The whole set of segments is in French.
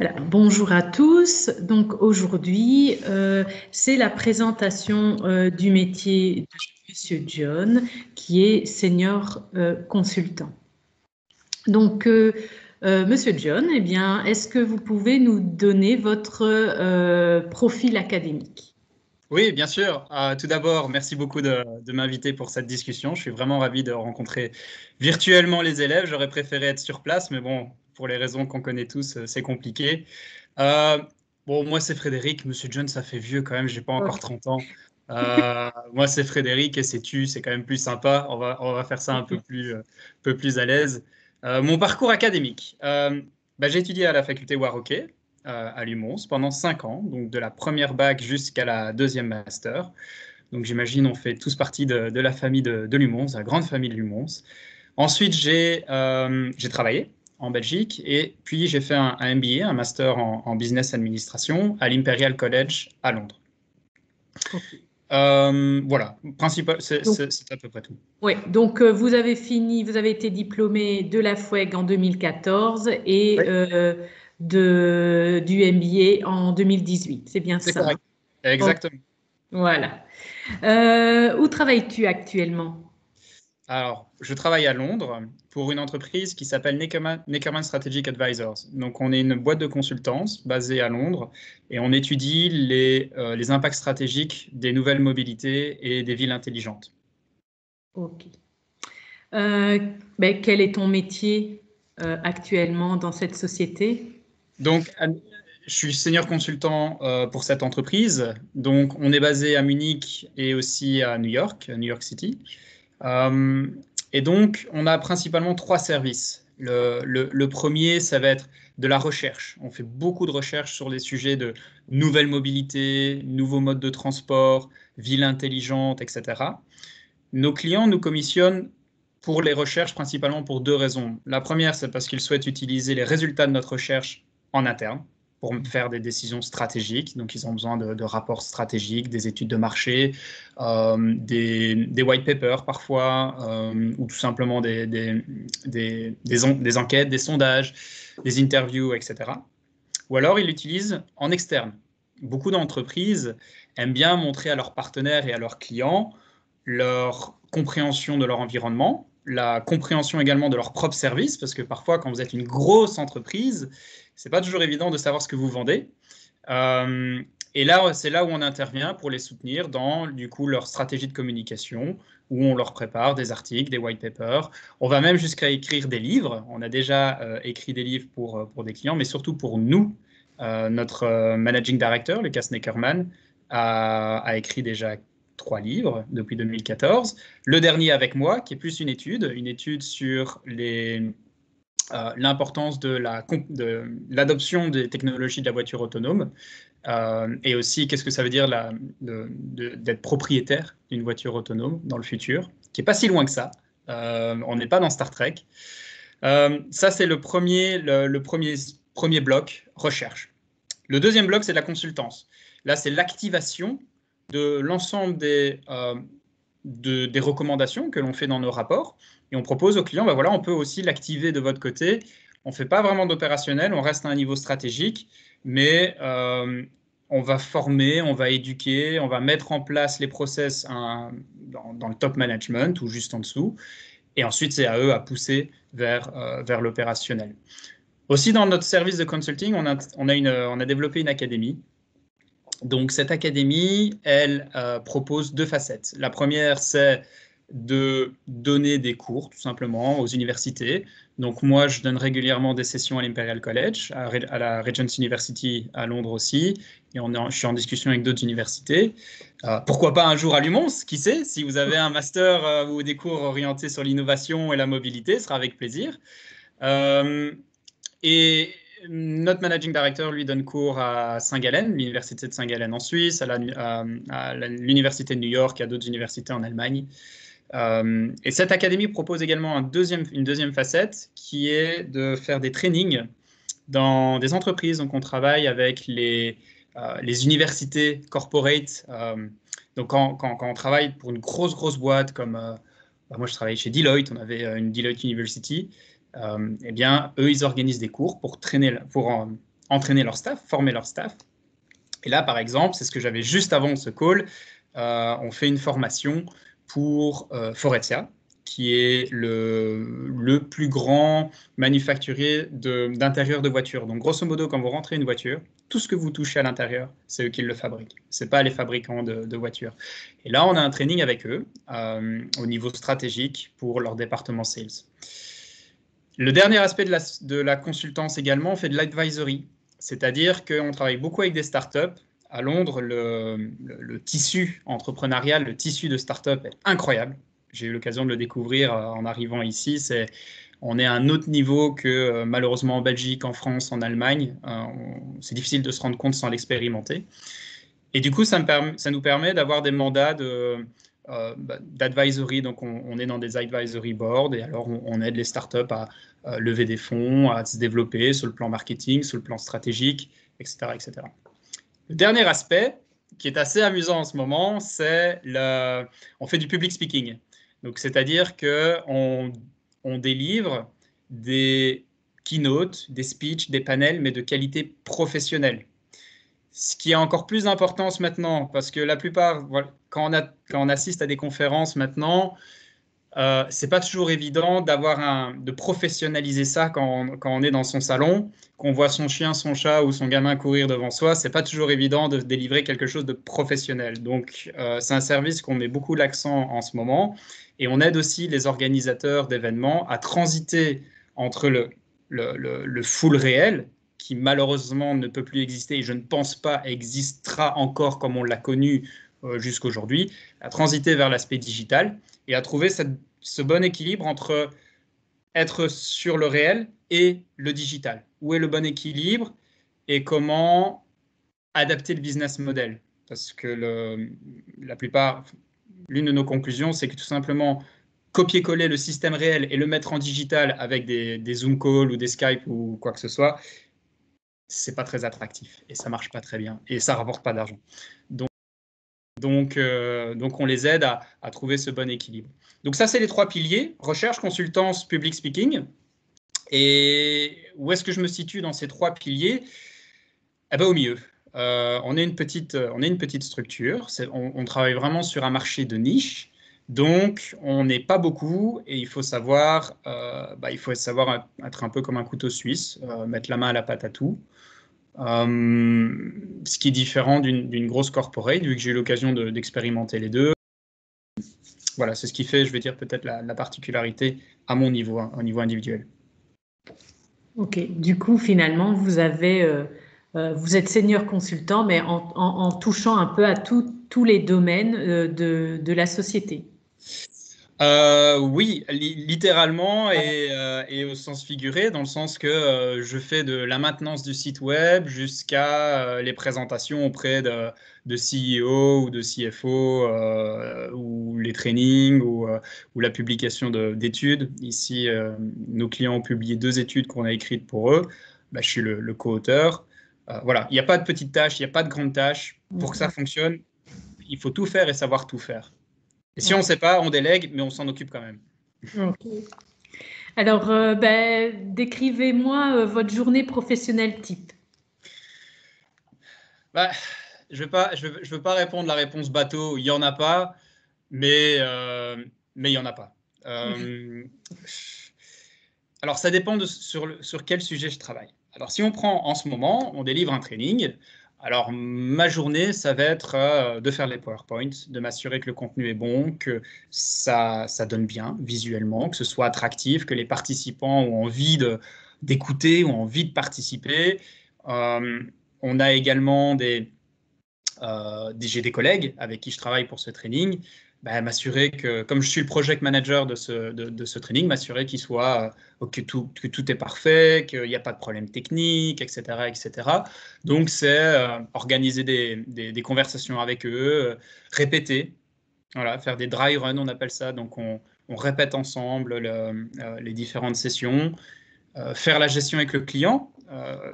Voilà, bonjour à tous. Donc aujourd'hui, c'est la présentation du métier de Monsieur John, qui est senior consultant. Donc, Monsieur John, eh bien, est-ce que vous pouvez nous donner votre profil académique? Oui, bien sûr. Tout d'abord, merci beaucoup de m'inviter pour cette discussion. Je suis vraiment ravi de rencontrer virtuellement les élèves. J'aurais préféré être sur place, mais bon, pour les raisons qu'on connaît tous, c'est compliqué. Euh, bon, moi, c'est Frédéric. Monsieur John, ça fait vieux quand même. J'ai pas encore 30 ans. Moi, c'est Frédéric et c'est tu. C'est quand même plus sympa. On va faire ça un peu plus à l'aise. Mon parcours académique. J'ai étudié à la faculté Warroquet à Lumons pendant 5 ans, donc de la première bac jusqu'à la deuxième master. Donc j'imagine on fait tous partie de la famille de Lumons, la grande famille de Lumons. Ensuite, j'ai travaillé en Belgique et puis j'ai fait un MBA, un master en business administration à l'Imperial College à Londres. Okay. Voilà, c'est à peu près tout. Oui, donc vous avez été diplômé de la FouEG en 2014 et Oui, du MBA en 2018. C'est bien c'est ça, hein? correct. Oh, Exactement. voilà. Où travailles-tu actuellement? Alors, je travaille à Londres pour une entreprise qui s'appelle Neckerman Strategic Advisors. Donc, on est une boîte de consultance basée à Londres et on étudie les impacts stratégiques des nouvelles mobilités et des villes intelligentes. Ok. Quel est ton métier actuellement dans cette société? Donc, je suis senior consultant pour cette entreprise. Donc, on est basé à Munich et aussi à New York City. Euh, et donc, on a principalement 3 services. Le premier, ça va être de la recherche. On fait beaucoup de recherches sur les sujets de nouvelles mobilités, nouveaux modes de transport, villes intelligentes, etc. Nos clients nous commissionnent pour les recherches principalement pour 2 raisons. La première, c'est parce qu'ils souhaitent utiliser les résultats de notre recherche en interne pour faire des décisions stratégiques. Donc, ils ont besoin de rapports stratégiques, des études de marché, des white papers parfois, ou tout simplement des enquêtes, des sondages, des interviews, etc. Ou alors, ils l'utilisent en externe. Beaucoup d'entreprises aiment bien montrer à leurs partenaires et à leurs clients leur compréhension de leur environnement, la compréhension également de leurs propres services, parce que parfois, quand vous êtes une grosse entreprise, c'est pas toujours évident de savoir ce que vous vendez. Euh, et là, c'est là où on intervient pour les soutenir dans, du coup, leur stratégie de communication, où on leur prépare des articles, des white papers. On va même jusqu'à écrire des livres. On a déjà écrit des livres pour des clients, mais surtout pour nous. Notre managing director, Lucas Neckerman, a écrit déjà 3 livres depuis 2014. Le dernier avec moi, qui est plus une étude sur l'importance de l'adoption des technologies de la voiture autonome et aussi qu'est-ce que ça veut dire d'être propriétaire d'une voiture autonome dans le futur, qui n'est pas si loin que ça. On n'est pas dans Star Trek. Ça, c'est le premier bloc, recherche. Le deuxième bloc, c'est la consultance. Là, c'est l'activation de l'ensemble des recommandations que l'on fait dans nos rapports. Et on propose aux clients, voilà, on peut aussi l'activer de votre côté. On ne fait pas vraiment d'opérationnel, on reste à un niveau stratégique, mais on va former, on va éduquer, on va mettre en place les process dans le top management ou juste en dessous. Et ensuite, c'est à eux à pousser vers l'opérationnel. Aussi, dans notre service de consulting, on a développé une académie. Donc, cette académie, elle propose 2 facettes. La première, c'est de donner des cours, tout simplement, aux universités. Donc, moi, je donne régulièrement des sessions à l'Imperial College, à la Regent's University à Londres aussi, et je suis en discussion avec d'autres universités. Pourquoi pas un jour à Lumons, qui sait, si vous avez un master ou des cours orientés sur l'innovation et la mobilité, ce sera avec plaisir. Euh, et notre managing director lui donne cours à Saint-Gallen, l'université de Saint-Gallen en Suisse, à l'université de New York, à d'autres universités en Allemagne. Et cette académie propose également une deuxième facette qui est de faire des trainings dans des entreprises. Donc on travaille avec les universités corporate. Donc quand on travaille pour une grosse boîte comme moi je travaillais chez Deloitte, on avait une Deloitte University. Eh bien, eux, ils organisent des cours pour entraîner leur staff, former leur staff. Et là, par exemple, c'est ce que j'avais juste avant ce call, on fait une formation pour Faurecia, qui est le plus grand manufacturier d'intérieur de voitures. Donc, grosso modo, quand vous rentrez une voiture, tout ce que vous touchez à l'intérieur, c'est eux qui le fabriquent. Ce n'est pas les fabricants de voitures. Et là, on a un training avec eux au niveau stratégique pour leur département sales. Le dernier aspect de la consultance également, on fait de l'advisory. C'est-à-dire qu'on travaille beaucoup avec des startups. À Londres, le tissu entrepreneurial, le tissu de startup est incroyable. J'ai eu l'occasion de le découvrir en arrivant ici. On est à un autre niveau que malheureusement en Belgique, en France, en Allemagne. C'est difficile de se rendre compte sans l'expérimenter. Et du coup, ça nous permet d'avoir des mandats d'advisory. Donc, on est dans des advisory boards et alors on aide les startups à lever des fonds, à se développer sur le plan marketing, sur le plan stratégique, etc., etc. Le dernier aspect, qui est assez amusant en ce moment, c'est on fait du public speaking. Donc, c'est-à-dire qu'on délivre des keynotes, des speeches, des panels, mais de qualité professionnelle. Ce qui est encore plus important maintenant, parce que la plupart, quand on assiste à des conférences maintenant, c'est pas toujours évident de professionnaliser ça quand on est dans son salon, qu'on voit son chien, son chat ou son gamin courir devant soi. C'est pas toujours évident de délivrer quelque chose de professionnel. Donc, c'est un service qu'on met beaucoup l'accent en ce moment. Et on aide aussi les organisateurs d'événements à transiter entre le full réel, qui malheureusement ne peut plus exister et je ne pense pas existera encore comme on l'a connu jusqu'aujourd'hui, à transiter vers l'aspect digital et à trouver ce bon équilibre entre être sur le réel et le digital. Où est le bon équilibre et comment adapter le business model? Parce que l'une de nos conclusions, c'est que tout simplement copier-coller le système réel et le mettre en digital avec des Zoom calls ou des Skype ou quoi que ce soit, c'est pas très attractif et ça marche pas très bien et ça rapporte pas d'argent. Donc, on les aide à trouver ce bon équilibre. Donc ça, c'est les 3 piliers, recherche, consultance, public speaking. Et où est-ce que je me situe dans ces 3 piliers? Eh bien, au milieu. On est une petite structure, on travaille vraiment sur un marché de niche, donc on n'est pas beaucoup et il faut savoir être un peu comme un couteau suisse, mettre la main à la pâte à tout. Ce qui est différent d'une grosse corporate, vu que j'ai eu l'occasion d'expérimenter les deux. Voilà, c'est ce qui fait, je vais dire, peut-être la particularité à mon niveau, hein, au niveau individuel. Ok, du coup, finalement, vous êtes senior consultant, mais en touchant un peu à tous les domaines de la société. Oui, littéralement et au sens figuré, dans le sens que je fais de la maintenance du site web jusqu'à les présentations auprès de CEO ou de CFO ou les trainings ou la publication d'études. Ici, nos clients ont publié 2 études qu'on a écrites pour eux. Bah, je suis le co-auteur. Voilà, il n'y a pas de petites tâches, il n'y a pas de grandes tâches. Pour que ça fonctionne, il faut tout faire et savoir tout faire. Et si on ne sait pas, on délègue, mais on s'en occupe quand même. Okay. Alors, décrivez-moi votre journée professionnelle type. Bah, je veux pas répondre la réponse bateau, il n'y en a pas, mais il n'y en a pas. Alors, ça dépend sur quel sujet je travaille. Alors, si on prend en ce moment, on délivre un training. Alors, ma journée, ça va être de faire les PowerPoints, de m'assurer que le contenu est bon, que ça donne bien visuellement, que ce soit attractif, que les participants ont envie d'écouter, ont envie de participer. On a également j'ai des collègues avec qui je travaille pour ce training, m'assurer que, comme je suis le project manager de ce training, m'assurer que tout est parfait, qu'il n'y a pas de problème technique, etc., etc. Donc, c'est organiser des conversations avec eux, répéter, voilà, faire des dry runs, on appelle ça. Donc, on répète ensemble les différentes sessions. Faire la gestion avec le client,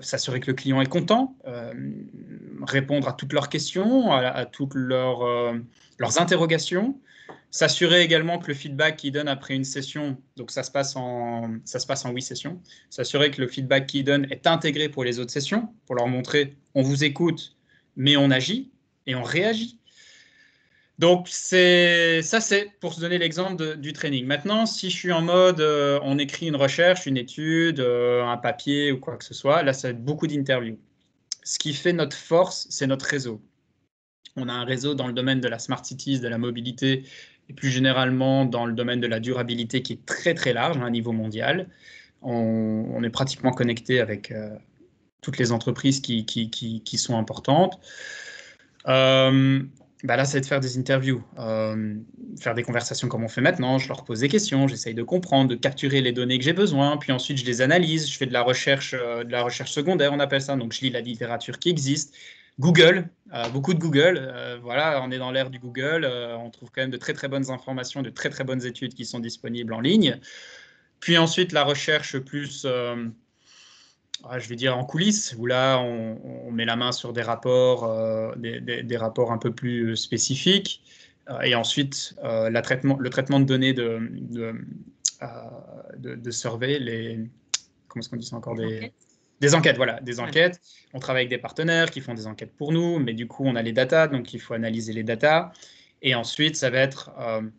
s'assurer que le client est content, répondre à toutes leurs questions, à toutes leurs interrogations, S'assurer également que le feedback qu'il donne après une session, donc ça se passe en 8 sessions, s'assurer que le feedback qu'il donne est intégré pour les autres sessions, pour leur montrer on vous écoute, mais on agit et on réagit. Donc, ça, c'est pour se donner l'exemple du training. Maintenant, si je suis en mode, on écrit une recherche, une étude, un papier ou quoi que ce soit, là, ça va être beaucoup d'interviews. Ce qui fait notre force, c'est notre réseau. On a un réseau dans le domaine de la Smart Cities, de la mobilité, et plus généralement dans le domaine de la durabilité qui est très, très large à un niveau mondial. On est pratiquement connecté avec toutes les entreprises qui sont importantes. Là, c'est de faire des interviews, faire des conversations comme on fait maintenant. Je leur pose des questions, j'essaye de comprendre, de capturer les données que j'ai besoin, puis ensuite je les analyse, je fais de la recherche secondaire, on appelle ça. Donc je lis la littérature qui existe. Google, beaucoup de Google. Voilà, on est dans l'ère du Google. On trouve quand même de très très bonnes informations, de très très bonnes études qui sont disponibles en ligne. Puis ensuite la recherche plus je vais dire en coulisses, où là, on met la main sur des rapports, des rapports un peu plus spécifiques. Et ensuite, le traitement de données de survey, comment est-ce qu'on dit ça encore, des enquêtes, voilà, des enquêtes. On travaille avec des partenaires qui font des enquêtes pour nous, mais du coup, on a les datas, donc il faut analyser les datas. Et ensuite, ça va être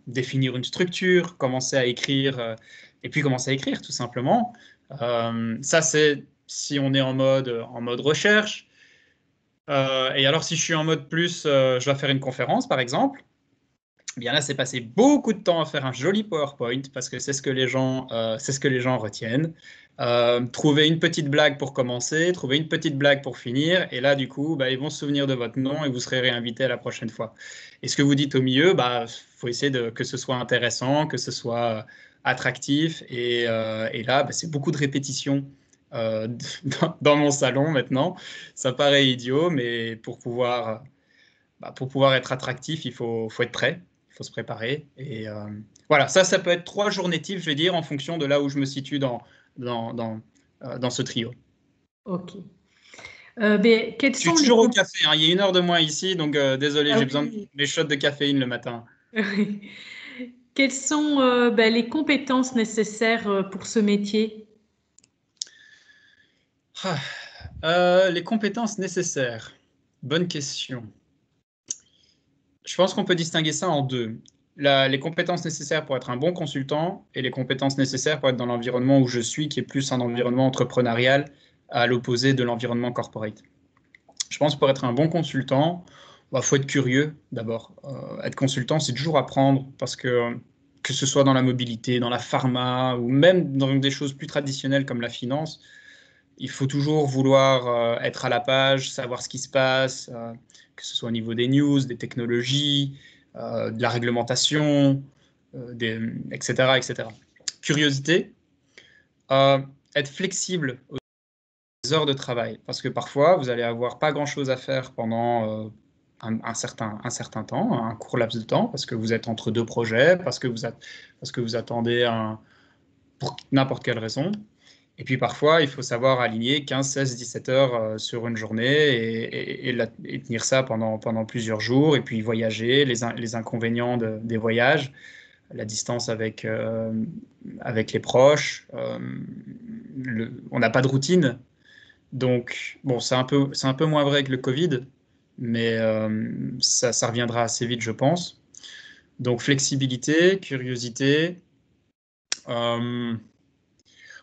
définir une structure, commencer à écrire, et puis commencer à écrire, tout simplement. Ça, c'est si on est en mode recherche. Et alors, si je suis en mode plus, je dois faire une conférence, par exemple, eh bien là, c'est passer beaucoup de temps à faire un joli PowerPoint parce que c'est ce que les gens retiennent. Trouver une petite blague pour commencer, trouver une petite blague pour finir, et là, du coup, ils vont se souvenir de votre nom et vous serez réinvité à la prochaine fois. Et ce que vous dites au milieu, faut essayer que ce soit intéressant, que ce soit attractif, et là, c'est beaucoup de répétitions dans mon salon maintenant. Ça paraît idiot, mais pour pouvoir être attractif, il faut être prêt, il faut se préparer. Et voilà, ça peut être 3 journées types, je vais dire, en fonction de là où je me situe dans ce trio. Ok. Je suis toujours au café, hein. Il y a 1 heure de moins ici, donc désolé, j'ai besoin de mes shots de caféine le matin. Quelles sont les compétences nécessaires pour ce métier? Les compétences nécessaires. Bonne question. Je pense qu'on peut distinguer ça en 2. Les compétences nécessaires pour être un bon consultant et les compétences nécessaires pour être dans l'environnement où je suis, qui est plus un environnement entrepreneurial à l'opposé de l'environnement corporate. Je pense que pour être un bon consultant, faut être curieux d'abord. Être consultant, c'est toujours apprendre parce que ce soit dans la mobilité, dans la pharma ou même dans des choses plus traditionnelles comme la finance, il faut toujours vouloir être à la page, savoir ce qui se passe, que ce soit au niveau des news, des technologies, de la réglementation, etc., etc. Curiosité, être flexible aux heures de travail, parce que parfois, vous allez avoir pas grand-chose à faire pendant un certain temps, un court laps de temps, parce que vous êtes entre 2 projets, parce que vous attendez pour n'importe quelle raison. Et puis parfois, il faut savoir aligner 15, 16, 17 heures sur une journée et tenir ça pendant plusieurs jours, et puis voyager, les inconvénients des voyages, la distance avec les proches, on n'a pas de routine. Donc, bon, c'est un peu moins vrai que le Covid, mais ça reviendra assez vite, je pense. Donc, flexibilité, curiosité.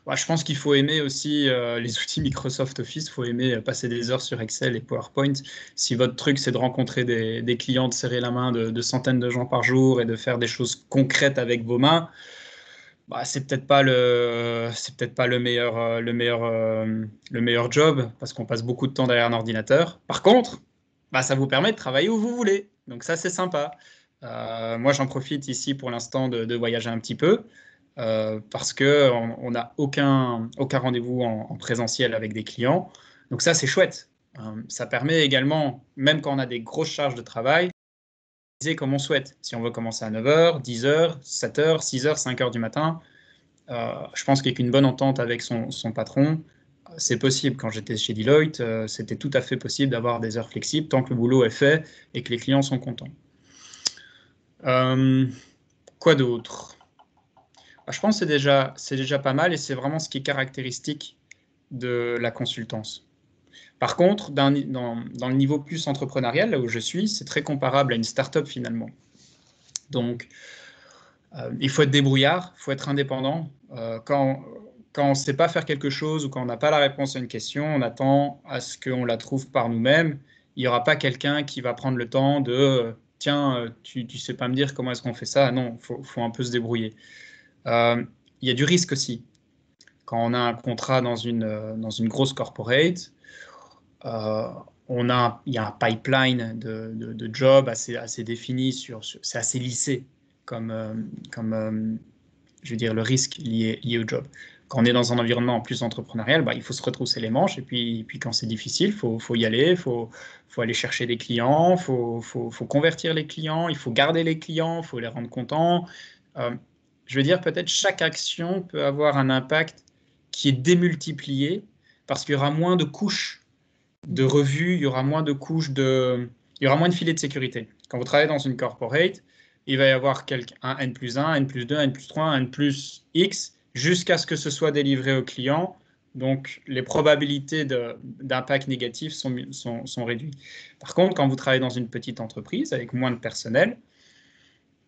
Je pense qu'il faut aimer aussi les outils Microsoft Office, il faut aimer passer des heures sur Excel et PowerPoint. Si votre truc, c'est de rencontrer des clients, de serrer la main de centaines de gens par jour et de faire des choses concrètes avec vos mains, c'est peut-être pas le meilleur job parce qu'on passe beaucoup de temps derrière un ordinateur. Par contre, ça vous permet de travailler où vous voulez. Donc ça, c'est sympa. Moi, j'en profite ici pour l'instant de voyager un petit peu. Parce qu'on n'a aucun rendez-vous en présentiel avec des clients. Donc ça, c'est chouette. Ça permet également, même quand on a des grosses charges de travail, d'organiser comme on souhaite. Si on veut commencer à 9h, 10h, 7h, 6h, 5h du matin, je pense qu'avec une bonne entente avec son patron, c'est possible. Quand j'étais chez Deloitte, c'était tout à fait possible d'avoir des heures flexibles tant que le boulot est fait et que les clients sont contents. Quoi d'autre? Je pense que c'est déjà pas mal et c'est vraiment ce qui est caractéristique de la consultance. Par contre, dans le niveau plus entrepreneurial, là où je suis, c'est très comparable à une start-up finalement. Donc, il faut être débrouillard, il faut être indépendant. Quand on ne sait pas faire quelque chose ou quand on n'a pas la réponse à une question, on attend à ce qu'on la trouve par nous-mêmes. Il n'y aura pas quelqu'un qui va prendre le temps de tiens, tu ne sais pas me dire comment est-ce qu'on fait ça. Non, il faut un peu se débrouiller. Il y a du risque aussi. Quand on a un contrat dans une grosse corporate, il y a un pipeline de jobs assez défini, c'est assez lissé comme je veux dire, le risque lié au job. Quand on est dans un environnement plus entrepreneurial, il faut se retrousser les manches et puis quand c'est difficile, il faut y aller, il faut aller chercher des clients, il faut convertir les clients, il faut garder les clients, il faut les rendre contents. Je veux dire, peut-être chaque action peut avoir un impact qui est démultiplié parce qu'il y aura moins de couches de revues, il y aura moins de couches il y aura moins de filets de sécurité. Quand vous travaillez dans une corporate, il va y avoir un N+1, N+2, N+3, un N+, X, jusqu'à ce que ce soit délivré au client. Donc, les probabilités d'impact négatif sont réduites. Par contre, quand vous travaillez dans une petite entreprise avec moins de personnel,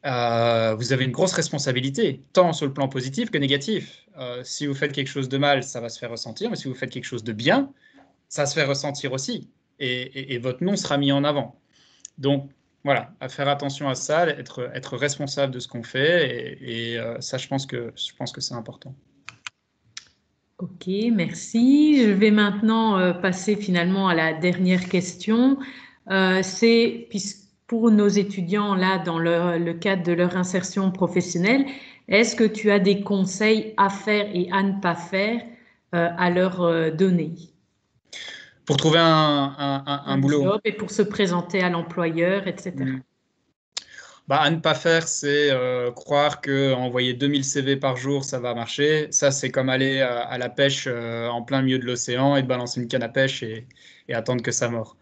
vous avez une grosse responsabilité, tant sur le plan positif que négatif. Si vous faites quelque chose de mal, ça va se faire ressentir, mais si vous faites quelque chose de bien, ça se fait ressentir aussi. Et votre nom sera mis en avant. Donc, voilà, à faire attention à ça, être responsable de ce qu'on fait. Et ça, je pense que c'est important. Ok, merci. Je vais maintenant passer finalement à la dernière question. C'est pour nos étudiants là dans le cadre de leur insertion professionnelle, est-ce que tu as des conseils à faire et à ne pas faire à leur donner? Pour trouver un boulot. Job et pour se présenter à l'employeur, etc. À ne pas faire, c'est croire qu'envoyer 2000 CV par jour, ça va marcher. Ça, c'est comme aller à la pêche en plein milieu de l'océan et de balancer une canne à pêche et attendre que ça mord.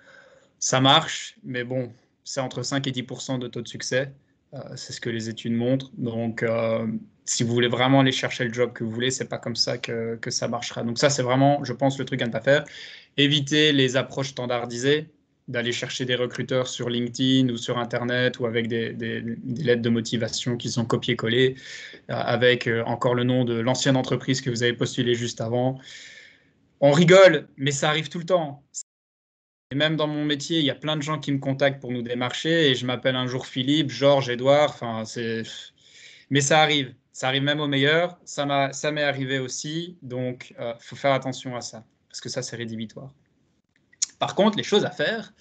Ça marche, mais bon, c'est entre 5 et 10% de taux de succès. C'est ce que les études montrent. Donc, si vous voulez vraiment aller chercher le job que vous voulez, c'est pas comme ça que ça marchera. Donc ça, c'est vraiment, je pense, le truc à ne pas faire. Éviter les approches standardisées, d'aller chercher des recruteurs sur LinkedIn ou sur Internet ou avec des lettres de motivation qui sont copiées-collées, avec encore le nom de l'ancienne entreprise que vous avez postulé juste avant. On rigole, mais ça arrive tout le temps. Et même dans mon métier, il y a plein de gens qui me contactent pour nous démarcher et je m'appelle un jour Philippe, Georges, Édouard, enfin mais ça arrive même aux meilleurs, ça m'est arrivé aussi, donc faut faire attention à ça, parce que ça c'est rédhibitoire. Par contre, les choses à faire,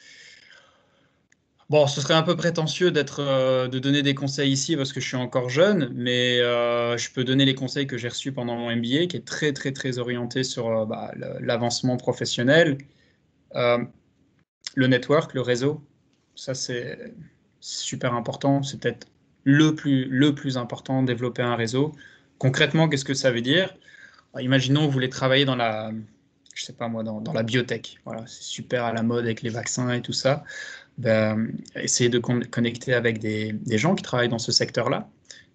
bon, ce serait un peu prétentieux de donner des conseils ici parce que je suis encore jeune, mais je peux donner les conseils que j'ai reçus pendant mon MBA, qui est très très très orienté sur l'avancement professionnel. Le network, le réseau, ça c'est super important. C'est peut-être le plus important, développer un réseau. Concrètement, qu'est-ce que ça veut dire? Imaginons que vous voulez travailler je sais pas moi, dans la biotech. Voilà, c'est super à la mode avec les vaccins et tout ça. Essayez de connecter avec des gens qui travaillent dans ce secteur-là.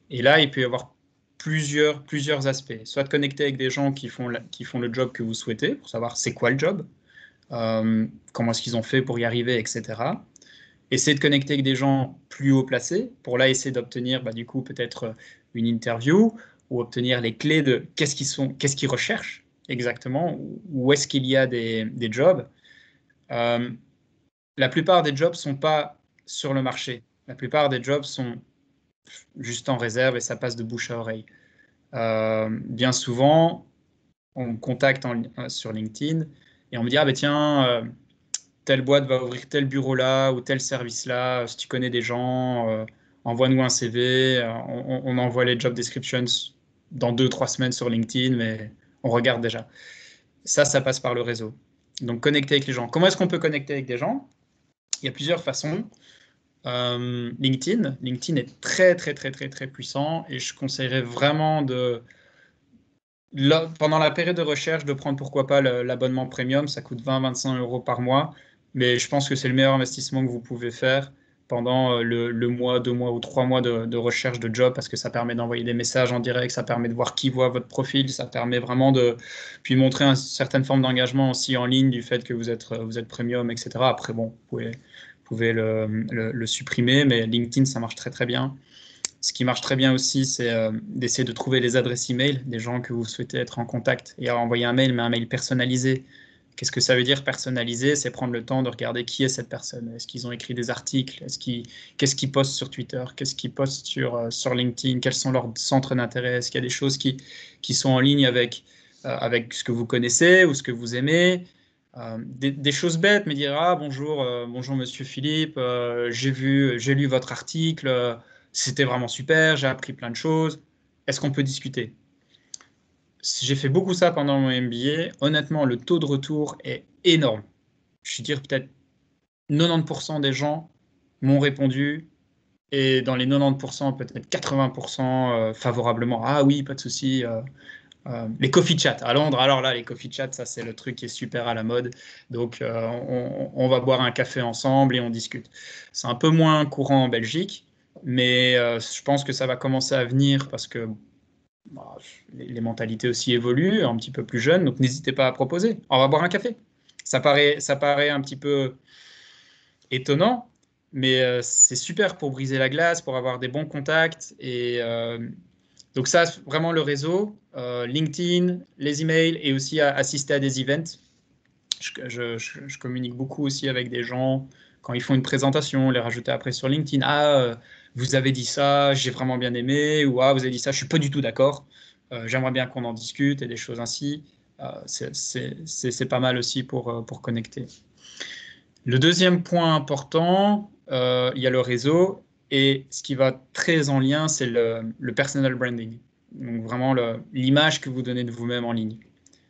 Et là, il peut y avoir plusieurs aspects. Soit de connecter avec des gens qui font le job que vous souhaitez, pour savoir c'est quoi le job. Comment est-ce qu'ils ont fait pour y arriver, etc. Essayer de connecter avec des gens plus haut placés pour là essayer d'obtenir du coup peut-être une interview ou obtenir les clés de qu'est-ce qu'ils recherchent exactement, où est-ce qu'il y a des jobs. La plupart des jobs sont pas sur le marché. La plupart des jobs sont juste en réserve et ça passe de bouche à oreille. Bien souvent, on me contacte sur LinkedIn et on me dit tiens, telle boîte va ouvrir tel bureau là ou tel service là, si tu connais des gens, envoie-nous un CV, on envoie les job descriptions dans 2-3 semaines sur LinkedIn, mais on regarde déjà. Ça passe par le réseau. Donc connecter avec les gens. Comment est-ce qu'on peut connecter avec des gens? Il y a plusieurs façons. LinkedIn est très très très très très puissant et je conseillerais vraiment pendant la période de recherche de prendre pourquoi pas l'abonnement premium. Ça coûte 20-25 € par mois, mais je pense que c'est le meilleur investissement que vous pouvez faire pendant le mois, 2 mois ou 3 mois de recherche de job, parce que ça permet d'envoyer des messages en direct, ça permet de voir qui voit votre profil, ça permet vraiment de puis montrer une certaine forme d'engagement aussi en ligne du fait que vous êtes premium, etc. Après, bon, vous pouvez le supprimer, mais LinkedIn, ça marche très très bien. Ce qui marche très bien aussi, c'est d'essayer de trouver les adresses email des gens que vous souhaitez être en contact et envoyer un mail, mais un mail personnalisé. Qu'est-ce que ça veut dire personnalisé? C'est prendre le temps de regarder qui est cette personne. Est-ce qu'ils ont écrit des articles? Qu'est-ce qu'ils postent sur Twitter? Qu'est-ce qu'ils postent sur LinkedIn? Quels sont leurs centres d'intérêt? Est-ce qu'il y a des choses qui sont en ligne avec ce que vous connaissez ou ce que vous aimez? Des choses bêtes, mais dire bonjour, bonjour Monsieur Philippe, j'ai lu votre article, c'était vraiment super, j'ai appris plein de choses. Est-ce qu'on peut discuter? J'ai fait beaucoup ça pendant mon MBA. Honnêtement, le taux de retour est énorme. Je veux dire, peut-être 90% des gens m'ont répondu et dans les 90%, peut-être 80% favorablement. Ah oui, pas de souci. Les coffee chats à Londres, alors là, les coffee chats, ça c'est le truc qui est super à la mode. Donc, on va boire un café ensemble et on discute. C'est un peu moins courant en Belgique, mais je pense que ça va commencer à venir parce que les mentalités aussi évoluent, un petit peu plus jeunes, donc n'hésitez pas à proposer. On va boire un café. Ça paraît un petit peu étonnant, mais c'est super pour briser la glace, pour avoir des bons contacts. Et donc ça, vraiment le réseau, LinkedIn, les emails et aussi assister à des events. Je communique beaucoup aussi avec des gens quand ils font une présentation, les rajouter après sur LinkedIn. Vous avez dit ça, j'ai vraiment bien aimé, ou vous avez dit ça, je suis pas du tout d'accord. J'aimerais bien qu'on en discute et des choses ainsi. C'est pas mal aussi pour connecter. Le deuxième point important, il y a le réseau et ce qui va très en lien, c'est le personal branding. Donc vraiment l'image que vous donnez de vous-même en ligne.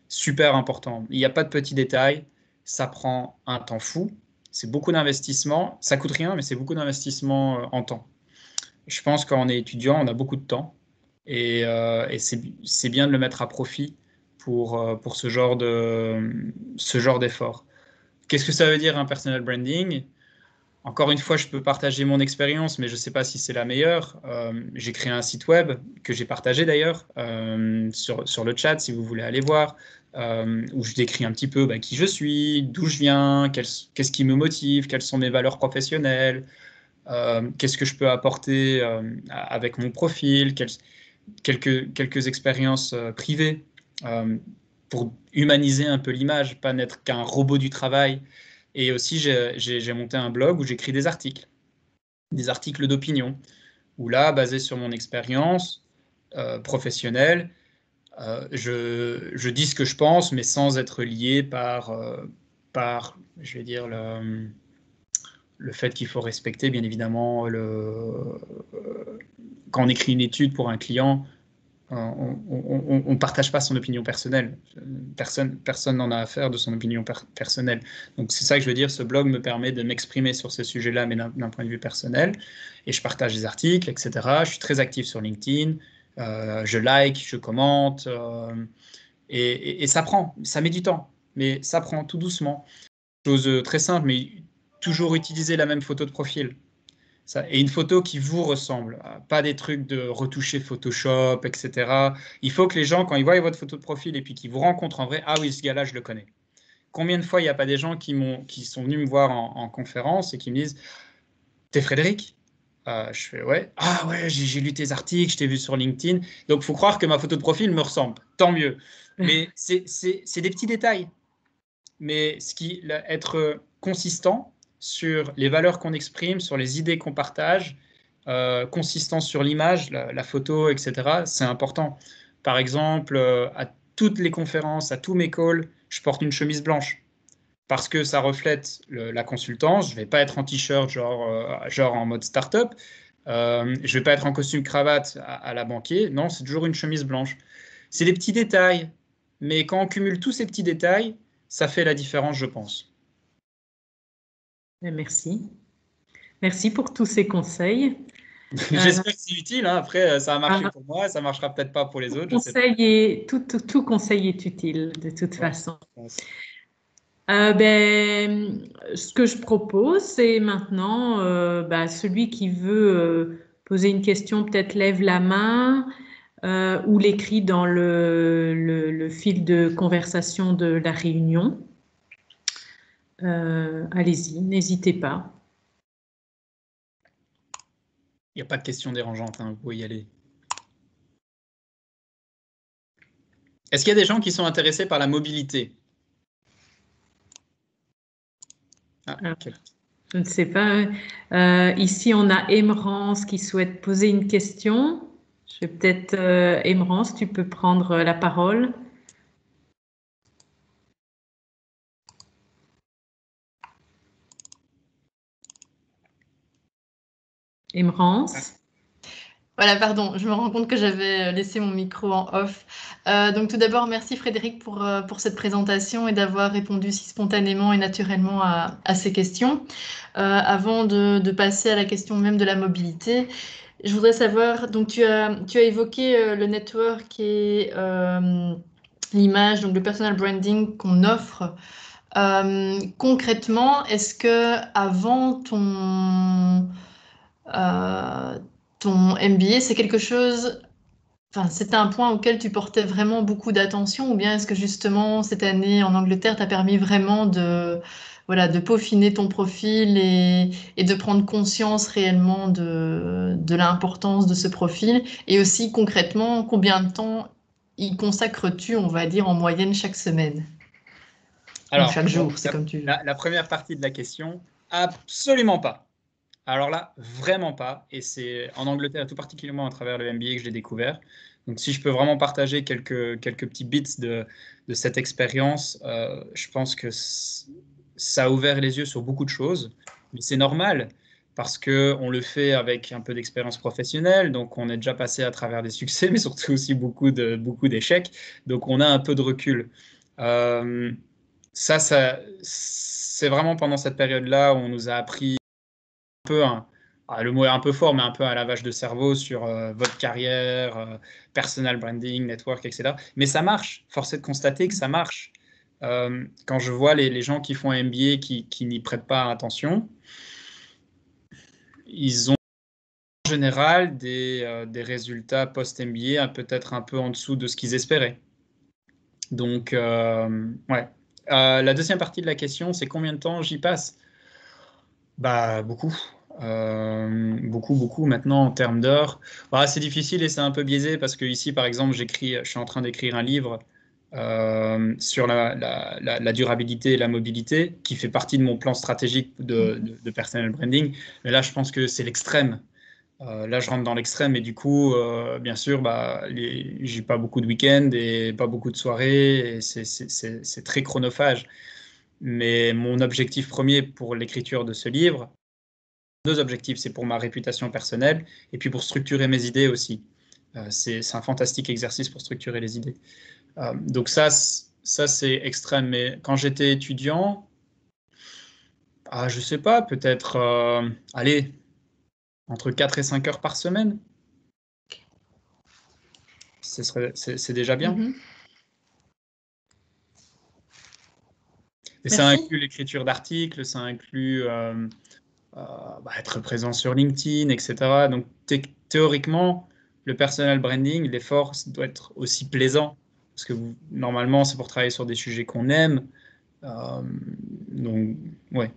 Super important. Il n'y a pas de petits détails. Ça prend un temps fou. C'est beaucoup d'investissement. Ça coûte rien, mais c'est beaucoup d'investissement en temps. Je pense que quand on est étudiant, on a beaucoup de temps et c'est bien de le mettre à profit pour ce genre d'effort. Qu'est-ce que ça veut dire un personal branding? Encore une fois, je peux partager mon expérience, mais je ne sais pas si c'est la meilleure. J'ai créé un site web que j'ai partagé d'ailleurs sur le chat si vous voulez aller voir, où je décris un petit peu qui je suis, d'où je viens, qu'est-ce qui me motive, quelles sont mes valeurs professionnelles, qu'est-ce que je peux apporter avec mon profil, quelques expériences privées pour humaniser un peu l'image, pas n'être qu'un robot du travail. Et aussi, j'ai monté un blog où j'écris des articles d'opinion, où là, basé sur mon expérience professionnelle, je dis ce que je pense, mais sans être lié par je vais dire, le fait qu'il faut respecter, bien évidemment, quand on écrit une étude pour un client, on ne partage pas son opinion personnelle. Personne n'en a affaire de son opinion personnelle. Donc c'est ça que je veux dire, ce blog me permet de m'exprimer sur ce sujet-là, mais d'un point de vue personnel. Et je partage des articles, etc. Je suis très actif sur LinkedIn. Je like, je commente. Et ça met du temps, mais ça prend tout doucement. Chose très simple, mais toujours utiliser la même photo de profil. Et une photo qui vous ressemble, pas des trucs de retoucher Photoshop, etc. Il faut que les gens, quand ils voient votre photo de profil et puis qu'ils vous rencontrent en vrai, ah oui, ce gars-là, je le connais. Combien de fois il n'y a pas des gens qui sont venus me voir en conférence et qui me disent, t'es Frédéric? Je fais ouais. Ah ouais, j'ai lu tes articles, je t'ai vu sur LinkedIn. Donc, il faut croire que ma photo de profil me ressemble. Tant mieux. Mais c'est des petits détails. Mais être consistant sur les valeurs qu'on exprime, sur les idées qu'on partage, consistant sur l'image, la photo, etc., c'est important. Par exemple, à toutes les conférences, à tous mes calls, je porte une chemise blanche parce que ça reflète la consultance. Je ne vais pas être en t-shirt, genre en mode start-up. Je ne vais pas être en costume cravate à la banquier. Non, c'est toujours une chemise blanche. C'est des petits détails. Mais quand on cumule tous ces petits détails, ça fait la différence, je pense. Merci. Merci pour tous ces conseils. J'espère que c'est utile. Après, ça a marché pour moi, ça ne marchera peut-être pas pour les autres. Tout conseil est utile, de toute façon. De toute façon. Ouais, je pense. Ce que je propose, c'est maintenant, celui qui veut poser une question, peut-être lève la main ou l'écrit dans le fil de conversation de la réunion. Allez-y, n'hésitez pas. Il n'y a pas de questions dérangeantes, hein, vous pouvez y aller. Est-ce qu'il y a des gens qui sont intéressés par la mobilité? Okay. Je ne sais pas. Ici, on a Emerance qui souhaite poser une question. Je vais peut-être, Emerance, tu peux prendre la parole. Emerance. Voilà, pardon, je me rends compte que j'avais laissé mon micro en off. Donc tout d'abord, merci Frédéric pour cette présentation et d'avoir répondu si spontanément et naturellement à ces questions. Avant de passer à la question même de la mobilité, je voudrais savoir, donc tu as évoqué le network et l'image, donc le personal branding qu'on offre. Concrètement, est-ce que avant ton MBA, c'est quelque chose, enfin, c'était un point auquel tu portais vraiment beaucoup d'attention, ou bien est-ce que justement cette année en Angleterre t'a permis vraiment voilà, de peaufiner ton profil et de prendre conscience réellement de l'importance de ce profil, et aussi concrètement, combien de temps y consacres-tu, on va dire, en moyenne chaque semaine? Alors, ou chaque jour, c'est comme tu veux. La première partie de la question, absolument pas. Alors là, vraiment pas. Et c'est en Angleterre, tout particulièrement à travers le MBA que je l'ai découvert. Donc, si je peux vraiment partager quelques petits bits de cette expérience, je pense que ça a ouvert les yeux sur beaucoup de choses. Mais c'est normal parce qu'on le fait avec un peu d'expérience professionnelle. Donc, on est déjà passé à travers des succès, mais surtout aussi beaucoup d'échecs. Donc, on a un peu de recul. Ça c'est vraiment pendant cette période-là où on nous a appris un peu, le mot est un peu fort, mais un peu un lavage de cerveau sur votre carrière, personal branding, network, etc. Mais ça marche, force est de constater que ça marche. Quand je vois les gens qui font un MBA qui n'y prêtent pas attention, ils ont en général des résultats post-MBA peut-être un peu en dessous de ce qu'ils espéraient. Donc, ouais. La deuxième partie de la question, c'est combien de temps j'y passe? Bah, beaucoup. Beaucoup maintenant en termes d'heures. Bah, c'est difficile et c'est un peu biaisé parce que ici, par exemple, je suis en train d'écrire un livre sur la durabilité et la mobilité qui fait partie de mon plan stratégique de personal branding. Mais là, je pense que c'est l'extrême. Là, je rentre dans l'extrême et du coup, bien sûr, j'ai pas beaucoup de week-ends et pas beaucoup de soirées et c'est très chronophage. Mais mon objectif premier pour l'écriture de ce livre, deux objectifs, c'est pour ma réputation personnelle et puis pour structurer mes idées aussi. C'est un fantastique exercice pour structurer les idées. Donc ça c'est extrême. Mais quand j'étais étudiant, je sais pas, peut-être, allez, entre 4 et 5 heures par semaine. C'est déjà bien. Mhm. Et ça inclut l'écriture d'articles, ça inclut être présent sur LinkedIn, etc. Donc théoriquement, le personal branding, l'effort doit être aussi plaisant. Parce que normalement, c'est pour travailler sur des sujets qu'on aime. Donc, ouais,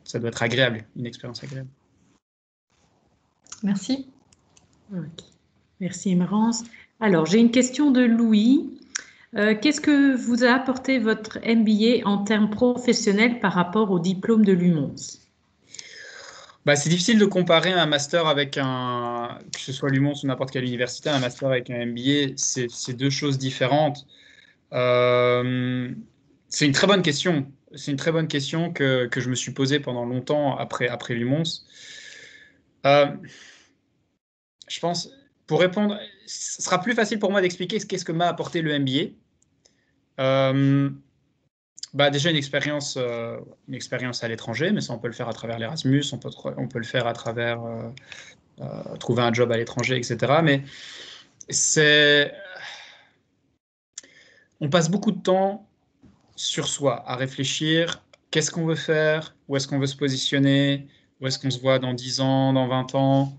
ça doit être agréable, une expérience agréable. Merci. Okay. Merci, Emerance. Alors, j'ai une question de Louis. Qu'est-ce que vous a apporté votre MBA en termes professionnels par rapport au diplôme de Lumons? C'est difficile de comparer un master avec que ce soit Lumons ou n'importe quelle université, un master avec un MBA, c'est deux choses différentes. C'est une très bonne question. C'est une très bonne question que je me suis posée pendant longtemps après Lumons. Je pense, pour répondre, ce sera plus facile pour moi d'expliquer qu'est-ce que m'a apporté le MBA. Déjà une expérience à l'étranger, mais ça on peut le faire à travers l'Erasmus, on peut le faire à travers trouver un job à l'étranger, etc. Mais on passe beaucoup de temps sur soi, à réfléchir, qu'est-ce qu'on veut faire, où est-ce qu'on veut se positionner, où est-ce qu'on se voit dans 10 ans, dans 20 ans.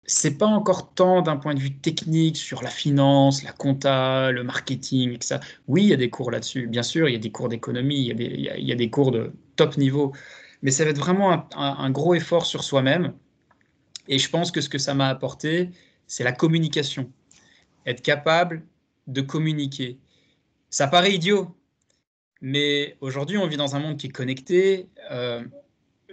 C'est pas encore tant d'un point de vue technique sur la finance, la compta, le marketing, etc. Oui, il y a des cours là-dessus. Bien sûr, il y a des cours d'économie, il y a des cours de top niveau. Mais ça va être vraiment un gros effort sur soi-même. Et je pense que ce que ça m'a apporté, c'est la communication. Être capable de communiquer. Ça paraît idiot, mais aujourd'hui, on vit dans un monde qui est connecté.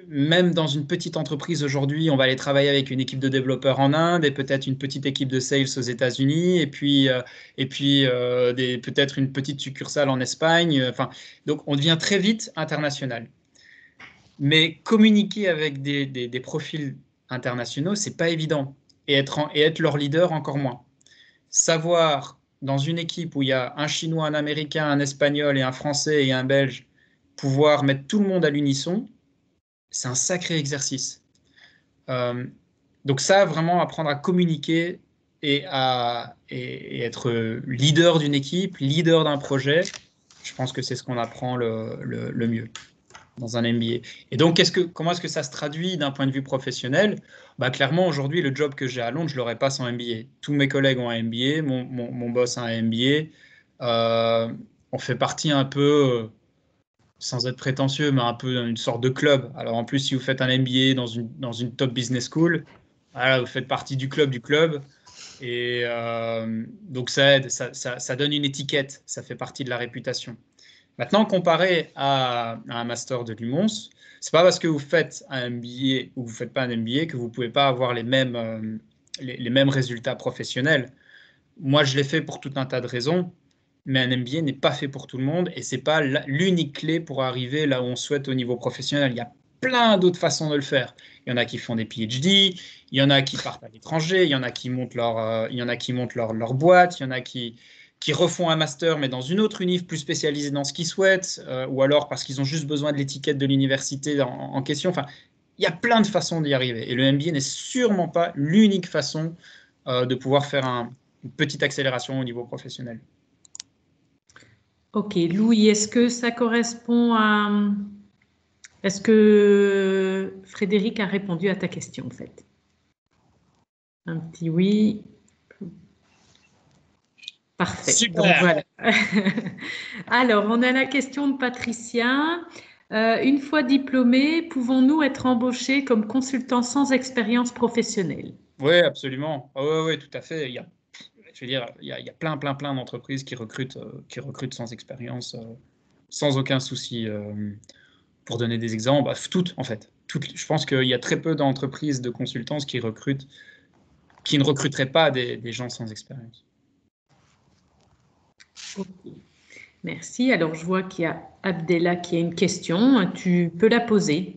Même dans une petite entreprise aujourd'hui, on va aller travailler avec une équipe de développeurs en Inde et peut-être une petite équipe de sales aux États-Unis et puis peut-être une petite succursale en Espagne. Enfin, donc, on devient très vite international. Mais communiquer avec des profils internationaux, c'est pas évident. Et être leur leader, encore moins. Savoir, dans une équipe où il y a un Chinois, un Américain, un Espagnol et un Français et un Belge, pouvoir mettre tout le monde à l'unisson, c'est un sacré exercice. Euh, donc ça, vraiment apprendre à communiquer et être leader d'une équipe, leader d'un projet, je pense que c'est ce qu'on apprend le mieux dans un MBA. Et donc, comment est-ce que ça se traduit d'un point de vue professionnel? Bah, clairement, aujourd'hui, le job que j'ai à Londres, je ne l'aurais pas sans MBA. Tous mes collègues ont un MBA, mon boss a un MBA. On fait partie un peu, sans être prétentieux, mais un peu une sorte de club. Alors en plus, si vous faites un MBA dans une top business school, voilà, vous faites partie du club du club. Et donc ça aide, ça donne une étiquette, ça fait partie de la réputation. Maintenant, comparé à un master de l'UMONS, c'est pas parce que vous faites un MBA ou vous faites pas un MBA que vous pouvez pas avoir les mêmes résultats professionnels. Moi, je l'ai fait pour tout un tas de raisons, mais un MBA n'est pas fait pour tout le monde et c'est pas l'unique clé pour arriver là où on souhaite au niveau professionnel. Il y a plein d'autres façons de le faire. Il y en a qui font des PhD, il y en a qui partent à l'étranger, il y en a qui montent leur boîte, il y en a qui refont un master mais dans une autre univ plus spécialisée dans ce qu'ils souhaitent, ou alors parce qu'ils ont juste besoin de l'étiquette de l'université en question. Enfin, il y a plein de façons d'y arriver et le MBA n'est sûrement pas l'unique façon de pouvoir faire une petite accélération au niveau professionnel. Ok, Louis, est-ce que ça correspond à... Est-ce que Frédéric a répondu à ta question, en fait? Un petit oui. Parfait. Super. Donc, voilà. Alors, on a la question de Patricia. Une fois diplômés, pouvons-nous être embauchés comme consultants sans expérience professionnelle? Oui, absolument. Oui, tout à fait. Je veux dire, il y a plein d'entreprises qui recrutent sans expérience, sans aucun souci. Pour donner des exemples, bah, toutes en fait. Je pense qu'il y a très peu d'entreprises de consultance qui ne recruteraient pas des gens sans expérience. Ok. Merci. Alors, je vois qu'il y a Abdella qui a une question. Tu peux la poser.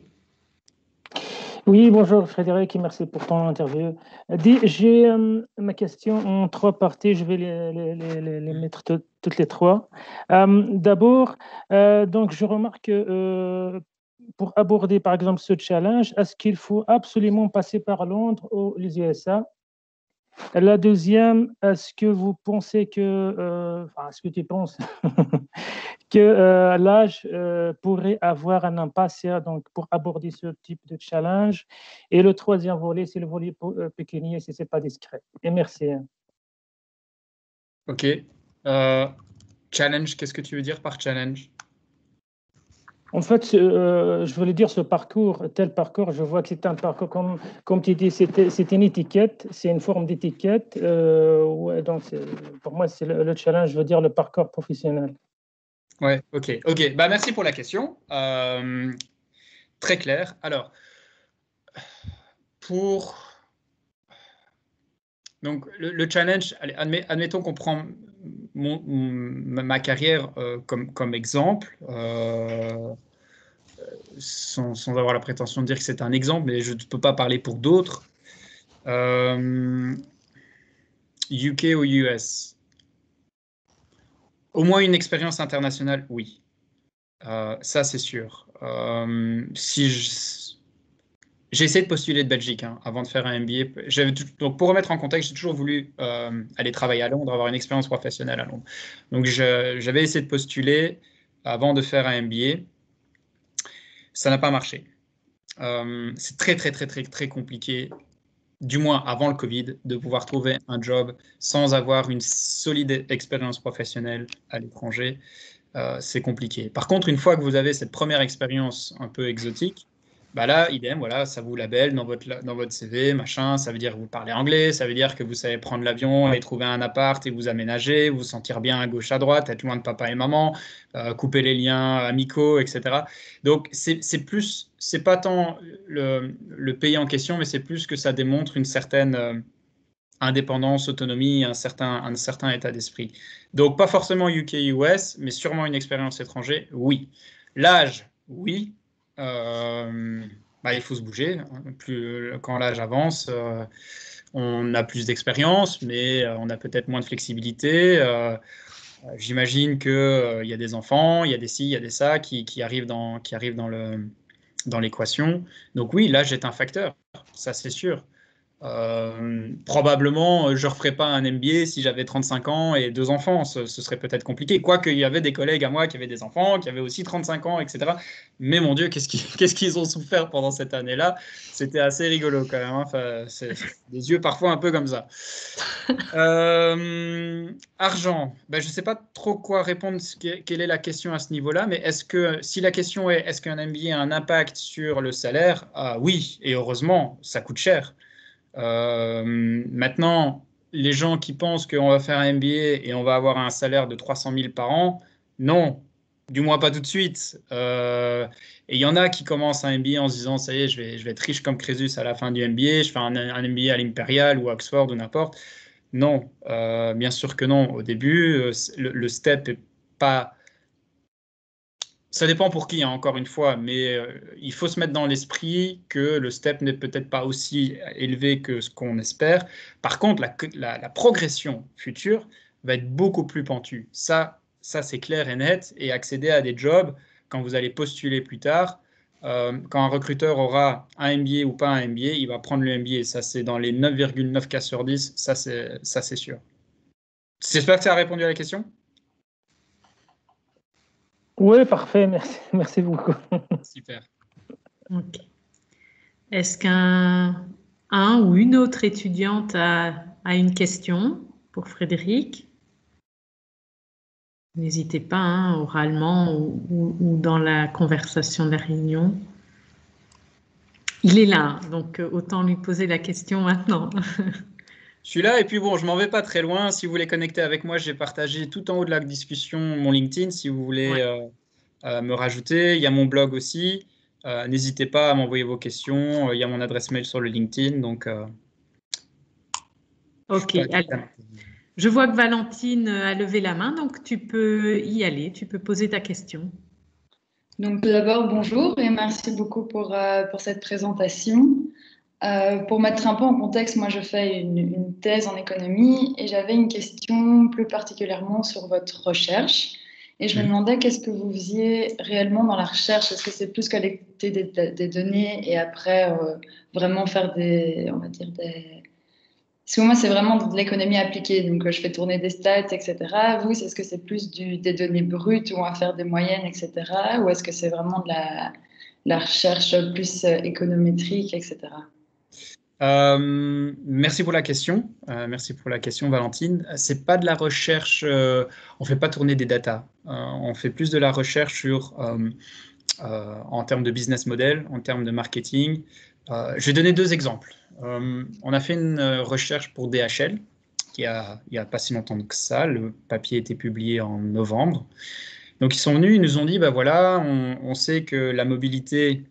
Oui, bonjour Frédéric et merci pour ton interview. J'ai ma question en 3 parties, je vais les mettre toutes les 3. D'abord, donc je remarque que pour aborder par exemple ce challenge, est-ce qu'il faut absolument passer par Londres ou les USA? La deuxième, est-ce que vous pensez est-ce que tu penses que l'âge pourrait avoir un impact donc, pour aborder ce type de challenge? Et le troisième volet, c'est le volet pécunier, si ce n'est pas discret. Et merci. Ok. Challenge, qu'est-ce que tu veux dire par challenge? En fait, je voulais dire tel parcours, je vois que c'est un parcours, comme tu dis, c'est une étiquette, c'est une forme d'étiquette. Ouais, donc, pour moi, c'est le challenge, je veux dire, le parcours professionnel. Ouais, ok. Bah, merci pour la question. Très clair. Alors, donc, le challenge, allez, admettons qu'on prend ma carrière comme exemple, sans avoir la prétention de dire que c'est un exemple, mais je ne peux pas parler pour d'autres. UK ou US? Au moins une expérience internationale, oui. Ça, c'est sûr. J'ai essayé de postuler de Belgique avant de faire un MBA. Donc, pour remettre en contexte, j'ai toujours voulu aller travailler à Londres, avoir une expérience professionnelle à Londres. Donc, j'avais essayé de postuler avant de faire un MBA. Ça n'a pas marché. C'est très, très, très, très, très compliqué, du moins avant le Covid, de pouvoir trouver un job sans avoir une solide expérience professionnelle à l'étranger. C'est compliqué. Par contre, une fois que vous avez cette première expérience un peu exotique, bah là, idem, voilà, ça vous labelle dans votre CV, machin, ça veut dire que vous parlez anglais, ça veut dire que vous savez prendre l'avion et trouver un appart et vous aménager, vous sentir bien à gauche, à droite, être loin de papa et maman, couper les liens amicaux, etc. Donc, c'est pas tant le pays en question, mais c'est plus que ça démontre une certaine indépendance, autonomie, un certain état d'esprit. Donc, pas forcément UK-US, mais sûrement une expérience étrangère, oui. L'âge, oui. Il faut se bouger. Quand l'âge avance, on a plus d'expérience, mais on a peut-être moins de flexibilité. J'imagine qu'il y a des enfants, il y a des ci, il y a des ça qui arrivent dans l'équation. Donc oui, l'âge est un facteur, ça c'est sûr. Probablement, je ne referais pas un MBA si j'avais 35 ans et 2 enfants. Ce serait peut-être compliqué. Quoique, il y avait des collègues à moi qui avaient des enfants, qui avaient aussi 35 ans, etc. Mais mon Dieu, qu'est-ce qu'ils ont souffert pendant cette année-là. C'était assez rigolo quand même. Enfin, c'est des yeux parfois un peu comme ça. Argent. Je ne sais pas trop quoi répondre, quelle est la question à ce niveau-là, mais si la question est est-ce qu'un MBA a un impact sur le salaire? Oui, et heureusement, ça coûte cher. Maintenant, les gens qui pensent qu'on va faire un MBA et on va avoir un salaire de 300 000 par an, non, du moins pas tout de suite. Et il y en a qui commencent un MBA en se disant, ça y est, je vais être riche comme Crésus à la fin du MBA, je fais un MBA à l'Impérial ou à Oxford ou n'importe. Non, bien sûr que non. Au début, le step n'est pas... Ça dépend pour qui, encore une fois, mais il faut se mettre dans l'esprit que le step n'est peut-être pas aussi élevé que ce qu'on espère. Par contre, la progression future va être beaucoup plus pentue. Ça c'est clair et net. Et accéder à des jobs, quand vous allez postuler plus tard, quand un recruteur aura un MBA ou pas un MBA, il va prendre le MBA. Ça, c'est dans les 9,9 cas sur 10. Ça, c'est sûr. J'espère que ça a répondu à la question. Oui, parfait, merci beaucoup. Super. Ok. Est-ce qu'un ou une autre étudiante a une question pour Frédéric? N'hésitez pas, oralement ou dans la conversation de la réunion. Il est là, donc autant lui poser la question maintenant. Je suis là et puis bon, je m'en vais pas très loin. Si vous voulez connecter avec moi, j'ai partagé tout en haut de la discussion mon LinkedIn si vous voulez me rajouter. Il y a mon blog aussi. N'hésitez pas à m'envoyer vos questions. Il y a mon adresse mail sur le LinkedIn. Donc, ok, alors, je vois que Valentine a levé la main, donc tu peux y aller, tu peux poser ta question. Donc tout d'abord, bonjour et merci beaucoup pour cette présentation. Pour mettre un peu en contexte, moi je fais une thèse en économie et j'avais une question plus particulièrement sur votre recherche. Et je me demandais qu'est-ce que vous faisiez réellement dans la recherche. Est-ce que c'est plus collecter des données et après vraiment faire on va dire Parce que moi c'est vraiment de l'économie appliquée, donc je fais tourner des stats, etc. Vous, est-ce que c'est plus des données brutes où on va faire des moyennes, etc. Ou est-ce que c'est vraiment de la recherche plus économétrique, etc. Merci pour la question. Merci pour la question, Valentine. C'est pas de la recherche. On fait pas tourner des datas. On fait plus de la recherche en termes de business model, en termes de marketing. Je vais donner 2 exemples. On a fait une recherche pour DHL il y a pas si longtemps que ça. Le papier a été publié en novembre. Donc ils sont venus, ils nous ont dit, voilà, on sait que la mobilité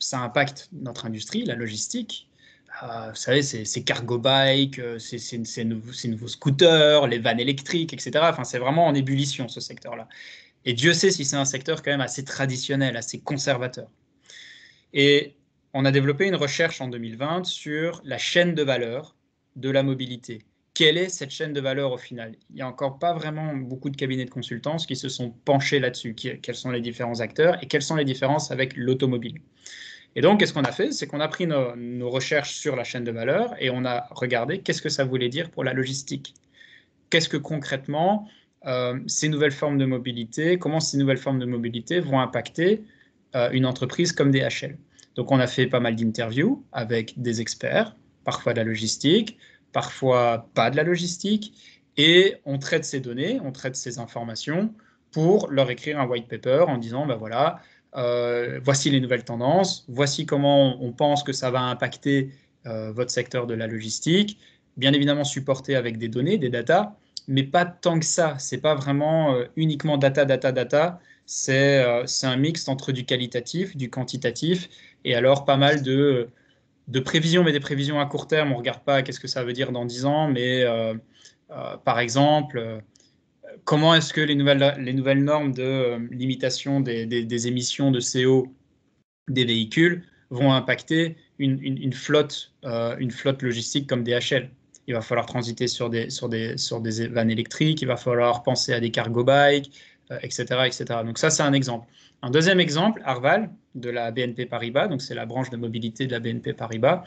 ça impacte notre industrie, la logistique. Vous savez, c'est cargo bike, c'est nouveaux scooters, les vannes électriques, etc. Enfin, c'est vraiment en ébullition, ce secteur-là. Et Dieu sait si c'est un secteur quand même assez traditionnel, assez conservateur. Et on a développé une recherche en 2020 sur la chaîne de valeur de la mobilité. Quelle est cette chaîne de valeur au final? Il n'y a encore pas vraiment beaucoup de cabinets de consultance qui se sont penchés là-dessus. Quels sont les différents acteurs et quelles sont les différences avec l'automobile? Et donc, qu'est-ce qu'on a fait? C'est qu'on a pris nos recherches sur la chaîne de valeur et on a regardé qu'est-ce que ça voulait dire pour la logistique. Qu'est-ce que concrètement, ces nouvelles formes de mobilité, comment ces nouvelles formes de mobilité vont impacter une entreprise comme DHL. Donc, on a fait pas mal d'interviews avec des experts, parfois de la logistique, parfois pas de la logistique, et on traite ces données, on traite ces informations pour leur écrire un white paper en disant, ben voilà, voici les nouvelles tendances, voici comment on pense que ça va impacter votre secteur de la logistique, bien évidemment supporté avec des données, des data, mais pas tant que ça. C'est pas vraiment uniquement data. C'est un mix entre du qualitatif, du quantitatif, et alors pas mal de prévisions, mais des prévisions à court terme. On ne regarde pas qu'est-ce que ça veut dire dans 10 ans, mais par exemple, comment est-ce que les nouvelles normes de limitation des émissions de CO des véhicules vont impacter une flotte logistique comme DHL. Il va falloir transiter sur des vannes électriques, il va falloir penser à des cargo bikes, etc., etc. Donc ça, c'est un exemple. Un deuxième exemple, Arval, de la BNP Paribas, donc c'est la branche de mobilité de la BNP Paribas,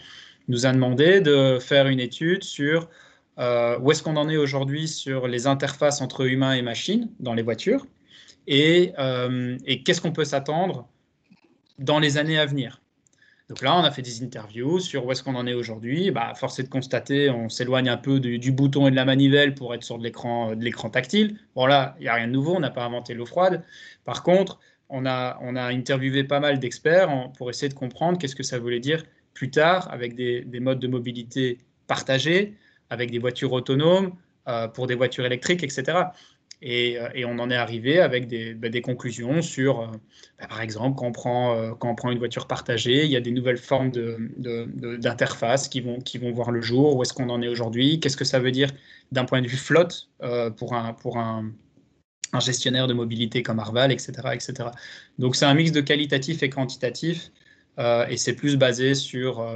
nous a demandé de faire une étude sur où est-ce qu'on en est aujourd'hui sur les interfaces entre humains et machines dans les voitures et qu'est-ce qu'on peut s'attendre dans les années à venir. Donc là, on a fait des interviews sur où est-ce qu'on en est aujourd'hui. Force est de constater, on s'éloigne un peu du bouton et de la manivelle pour être sur de l'écran tactile. Bon là, il n'y a rien de nouveau, on n'a pas inventé l'eau froide. Par contre, on a interviewé pas mal d'experts pour essayer de comprendre qu'est-ce que ça voulait dire plus tard avec des modes de mobilité partagés, avec des voitures autonomes, pour des voitures électriques, etc. Et on en est arrivé avec des conclusions sur, par exemple, quand on prend une voiture partagée, il y a des nouvelles formes d'interfaces qui vont voir le jour. Où est-ce qu'on en est aujourd'hui? Qu'est-ce que ça veut dire d'un point de vue flotte pour un gestionnaire de mobilité comme Arval, etc., etc. Donc, c'est un mix de qualitatif et quantitatif, et c'est plus basé sur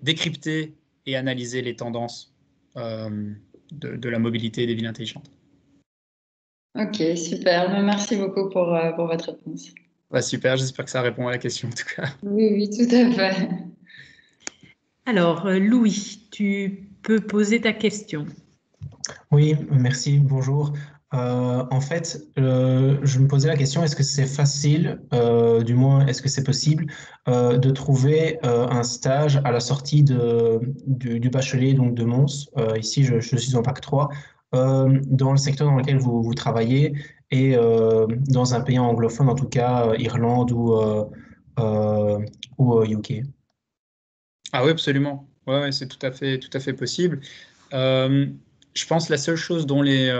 décrypter et analyser les tendances de la mobilité des villes intelligentes. Ok, super. Merci beaucoup pour votre réponse. Super, j'espère que ça répond à la question en tout cas. Oui, tout à fait. Alors, Louis, tu peux poser ta question. Oui, merci, bonjour. En fait, je me posais la question, est-ce que c'est facile, du moins, est-ce que c'est possible de trouver un stage à la sortie du bachelier, donc de Mons, ici je suis en bac 3, dans le secteur dans lequel vous travaillez et dans un pays anglophone, en tout cas Irlande ou UK? Ah oui, absolument. Ouais, c'est tout à fait possible. Je pense que la seule chose dont les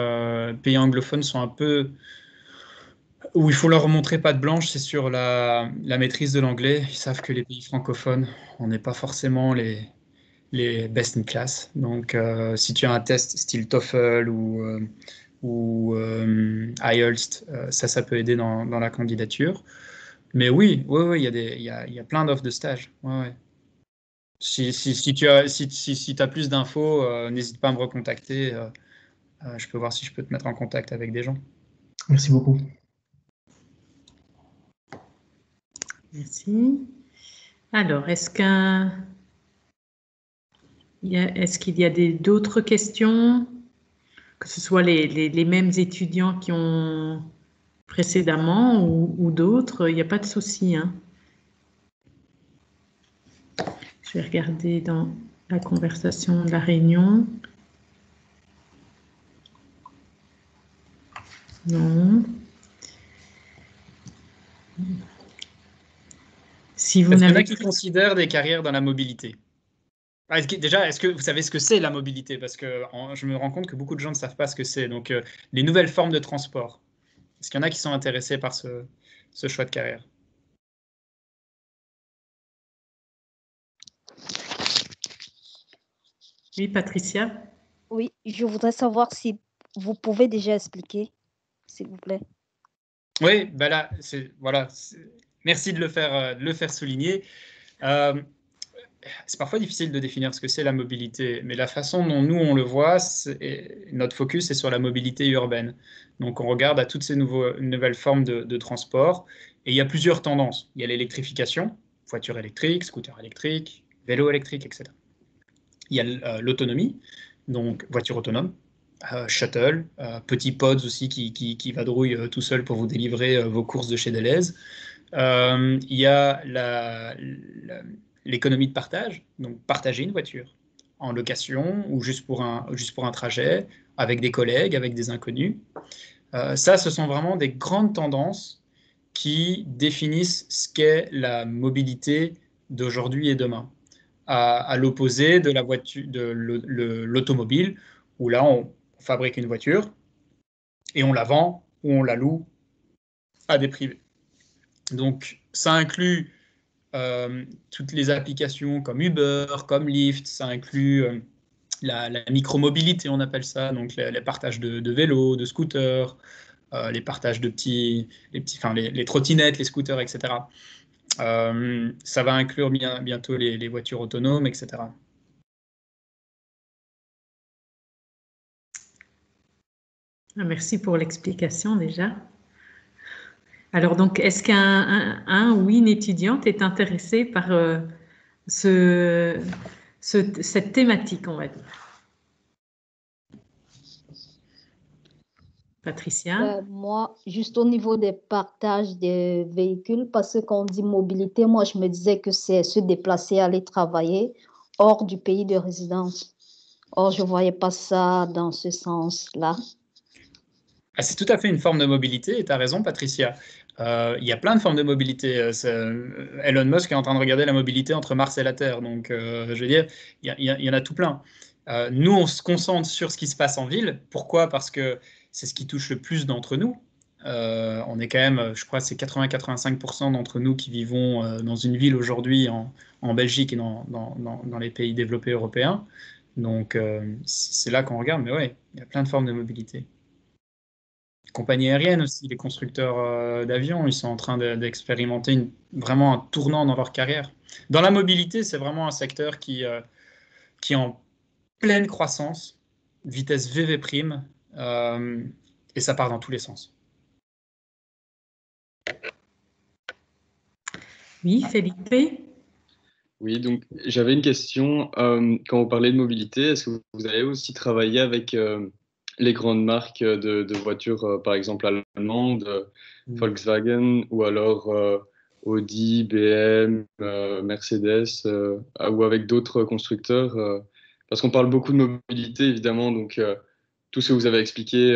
pays anglophones sont un peu où il faut leur montrer patte blanche, c'est sur la maîtrise de l'anglais. Ils savent que les pays francophones, on n'est pas forcément les best in class. Donc, si tu as un test style TOEFL ou IELTS, ça peut aider dans la candidature. Mais oui, il y a plein d'offres de stage. Ouais. Si tu as plus d'infos, n'hésite pas à me recontacter. Je peux voir si je peux te mettre en contact avec des gens. Merci beaucoup. Merci. Alors, est-ce qu'il y a d'autres questions, que ce soit les mêmes étudiants qui ont précédemment ou d'autres? Il n'y a pas de souci, hein. Je vais regarder dans la conversation de la réunion. Non. Si vous Est-ce qu'il y en a n'avez qui considèrent des carrières dans la mobilité? Déjà, est-ce que vous savez ce que c'est la mobilité? Parce que je me rends compte que beaucoup de gens ne savent pas ce que c'est. Donc, les nouvelles formes de transport. Est-ce qu'il y en a qui sont intéressés par ce choix de carrière? Oui, Patricia? Oui, je voudrais savoir si vous pouvez déjà expliquer, s'il vous plaît. Oui, ben là, voilà, merci de le faire souligner. C'est parfois difficile de définir ce que c'est la mobilité, mais la façon dont nous on le voit, notre focus est sur la mobilité urbaine. Donc on regarde à toutes ces nouvelles formes de transport, et il y a plusieurs tendances. Il y a l'électrification, il voiture électrique, scooter électrique, vélo électrique, etc. Il y a l'autonomie, donc voiture autonome, shuttle, petit pods aussi qui vadrouille tout seul pour vous délivrer vos courses de chez Deleuze. Il y a l'économie de partage, donc partager une voiture en location ou juste pour un trajet, avec des collègues, avec des inconnus. Ça, ce sont vraiment des grandes tendances qui définissent ce qu'est la mobilité d'aujourd'hui et demain, à l'opposé de la voiture, de l'automobile, où là, on fabrique une voiture et on la vend ou on la loue à des privés. Donc, ça inclut toutes les applications comme Uber, comme Lyft, ça inclut la micromobilité, on appelle ça, donc les partages de vélos, de scooters, les partages de les trottinettes, les scooters, etc. Ça va inclure bientôt les voitures autonomes, etc. Merci pour l'explication déjà. Alors donc, est-ce qu'un ou une étudiante est intéressée par cette thématique, on va dire? Patricia? Moi, juste au niveau des partages des véhicules, parce que quand on dit mobilité, moi, je me disais que c'est se déplacer, aller travailler hors du pays de résidence. Or, je ne voyais pas ça dans ce sens-là. C'est tout à fait une forme de mobilité, et tu as raison, Patricia. Il y a plein de formes de mobilité. Elon Musk est en train de regarder la mobilité entre Mars et la Terre. Donc, je veux dire, il y en a tout plein. Nous, on se concentre sur ce qui se passe en ville. Pourquoi? Parce que c'est ce qui touche le plus d'entre nous. On est quand même, je crois, c'est 80-85% d'entre nous qui vivons dans une ville aujourd'hui en Belgique et dans les pays développés européens. Donc, c'est là qu'on regarde. Mais ouais, il y a plein de formes de mobilité. Les compagnies aériennes aussi, les constructeurs d'avions, ils sont en train d'expérimenter vraiment un tournant dans leur carrière. Dans la mobilité, c'est vraiment un secteur qui est en pleine croissance, vitesse VV', et ça part dans tous les sens. Oui, Felipe? Oui, donc j'avais une question. Quand vous parlez de mobilité, est-ce que vous avez aussi travaillé avec les grandes marques de voitures, par exemple allemandes, Volkswagen, ou alors Audi, BM, Mercedes, ou avec d'autres constructeurs? Parce qu'on parle beaucoup de mobilité, évidemment, donc tout ce que vous avez expliqué,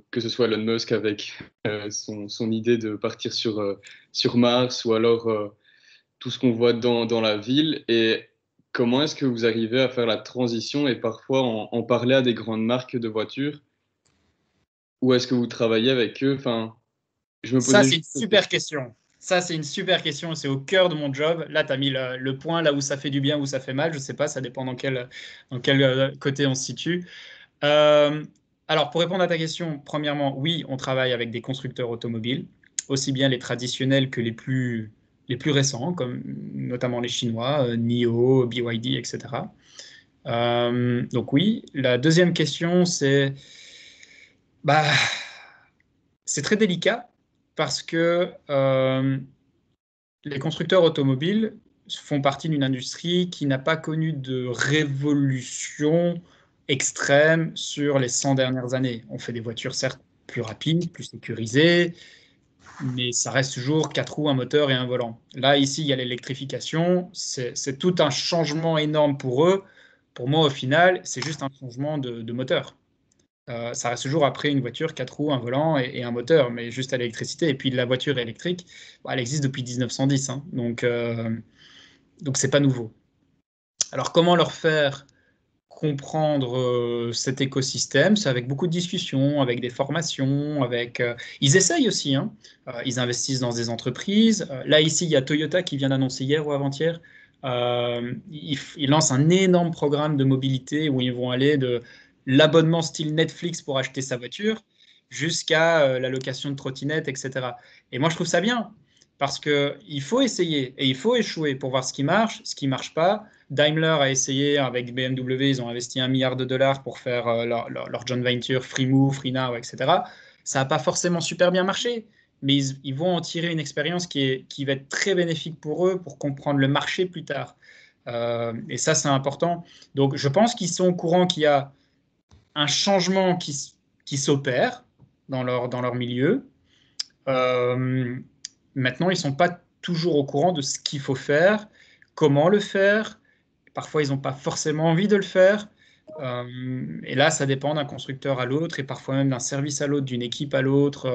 que ce soit Elon Musk avec son idée de partir sur Mars, ou alors tout ce qu'on voit dans la ville, et comment est-ce que vous arrivez à faire la transition et parfois en parler à des grandes marques de voitures? Ou est-ce que vous travaillez avec eux? Enfin, je me posais Ça, c'est une juste... super question. Ça, c'est une super question. C'est au cœur de mon job. Là, tu as mis le point là où ça fait du bien, où ça fait mal. Je ne sais pas, ça dépend dans quel côté on se situe. Alors, pour répondre à ta question, premièrement, oui, on travaille avec des constructeurs automobiles, aussi bien les traditionnels que les plus récents, comme notamment les Chinois, NIO, BYD, etc. Donc oui. La deuxième question, c'est très délicat parce que les constructeurs automobiles font partie d'une industrie qui n'a pas connu de révolution extrême sur les 100 dernières années. On fait des voitures certes plus rapides, plus sécurisées, mais ça reste toujours 4 roues, un moteur et un volant. Là, ici, il y a l'électrification. C'est tout un changement énorme pour eux. Pour moi, au final, c'est juste un changement de moteur. Ça reste toujours après une voiture, 4 roues, un volant et un moteur, mais juste à l'électricité. Et puis la voiture électrique, elle existe depuis 1910, hein, donc c'est pas nouveau. Alors comment leur faire comprendre cet écosystème? C'est avec beaucoup de discussions, avec des formations, ils essayent aussi, hein. Ils investissent dans des entreprises. Là ici, il y a Toyota qui vient d'annoncer hier ou avant-hier. Ils lancent un énorme programme de mobilité où ils vont aller de l'abonnement style Netflix pour acheter sa voiture jusqu'à la location de trottinettes, etc. Et moi, je trouve ça bien parce qu'il faut essayer et il faut échouer pour voir ce qui marche pas. Daimler a essayé avec BMW, ils ont investi $1 milliard pour faire leur joint venture Freemove, FreeNow, etc. Ça n'a pas forcément super bien marché, mais ils vont en tirer une expérience qui va être très bénéfique pour eux, pour comprendre le marché plus tard. Et ça, c'est important. Donc, je pense qu'ils sont au courant qu'il y a un changement qui s'opère dans leur milieu. Maintenant, ils ne sont pas toujours au courant de ce qu'il faut faire, comment le faire. Parfois, ils n'ont pas forcément envie de le faire. Et là, ça dépend d'un constructeur à l'autre et parfois même d'un service à l'autre, d'une équipe à l'autre.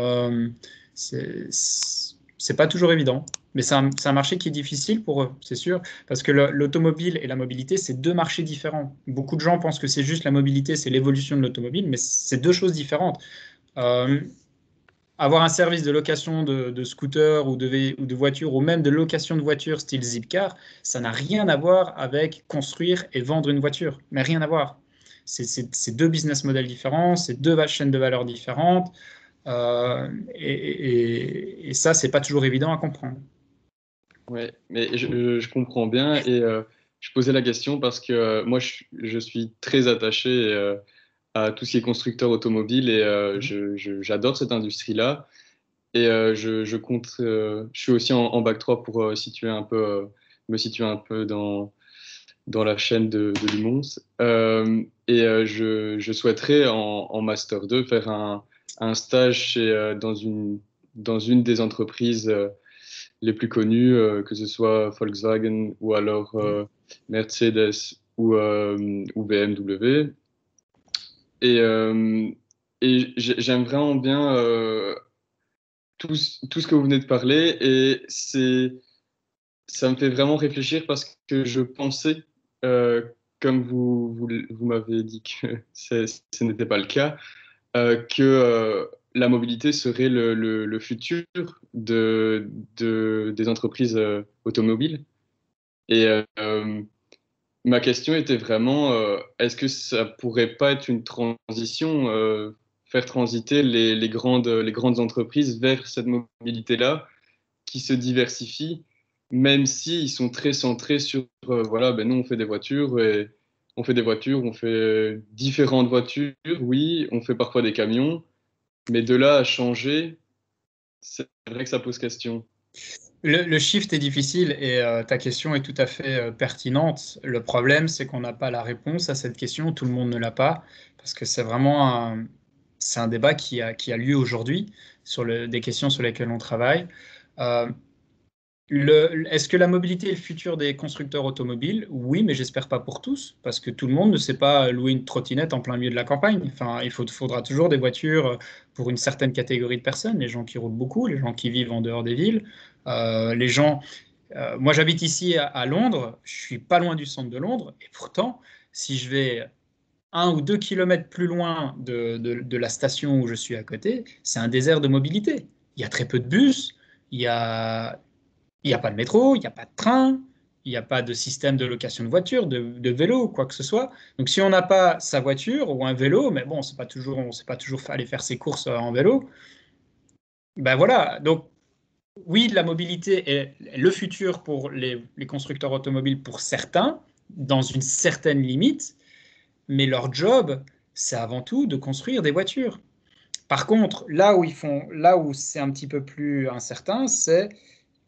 C'est pas toujours évident. Mais c'est un marché qui est difficile pour eux, c'est sûr, parce que l'automobile et la mobilité, c'est deux marchés différents. Beaucoup de gens pensent que c'est juste la mobilité, c'est l'évolution de l'automobile, mais c'est deux choses différentes. Avoir un service de location de scooter ou de voiture, ou même de location de voiture style Zipcar, ça n'a rien à voir avec construire et vendre une voiture, mais rien à voir. C'est deux business models différents, c'est deux chaînes de valeur différentes, et ça, c'est pas toujours évident à comprendre. Ouais, mais je comprends bien et je posais la question parce que moi je suis très attaché à tout ce qui est constructeur automobile et j'adore cette industrie-là et je compte, je suis aussi en bac 3 pour me situer un peu dans la chaîne de Lumons et je souhaiterais en Master 2 faire un stage dans une des entreprises les plus connus, que ce soit Volkswagen ou alors Mercedes ou BMW. Et j'aime vraiment bien tout ce que vous venez de parler et ça me fait vraiment réfléchir parce que je pensais, comme vous m'avez dit que ce n'était pas le cas, que la mobilité serait le futur des entreprises automobiles. Et ma question était vraiment, est-ce que ça pourrait pas être une transition, faire transiter les grandes entreprises vers cette mobilité-là, qui se diversifie, même s'ils sont très centrés sur, voilà, ben nous on fait des voitures, et on fait différentes voitures, oui, on fait parfois des camions, mais de là à changer, c'est vrai que ça pose question. Le shift est difficile et ta question est tout à fait pertinente. Le problème, c'est qu'on n'a pas la réponse à cette question, tout le monde ne l'a pas, parce que c'est vraiment c'est un débat qui a lieu aujourd'hui sur des questions sur lesquelles on travaille. Euh, Est-ce que la mobilité est le futur des constructeurs automobiles? Oui, mais j'espère pas pour tous, parce que tout le monde ne sait pas louer une trottinette en plein milieu de la campagne. Enfin, faudra toujours des voitures pour une certaine catégorie de personnes, les gens qui roulent beaucoup, les gens qui vivent en dehors des villes, les gens. Moi, j'habite ici à Londres, je suis pas loin du centre de Londres, et pourtant, si je vais 1 ou 2 kilomètres plus loin de la station où je suis à côté, c'est un désert de mobilité. Il y a très peu de bus, il y a il n'y a pas de métro, il n'y a pas de train, il n'y a pas de système de location de voiture, de vélo, quoi que ce soit. Donc, si on n'a pas sa voiture ou un vélo, mais bon, on ne sait pas toujours aller faire ses courses en vélo, ben voilà. Donc, oui, la mobilité est le futur pour les constructeurs automobiles pour certains, dans une certaine limite, mais leur job, c'est avant tout de construire des voitures. Par contre, là où c'est un petit peu plus incertain, c'est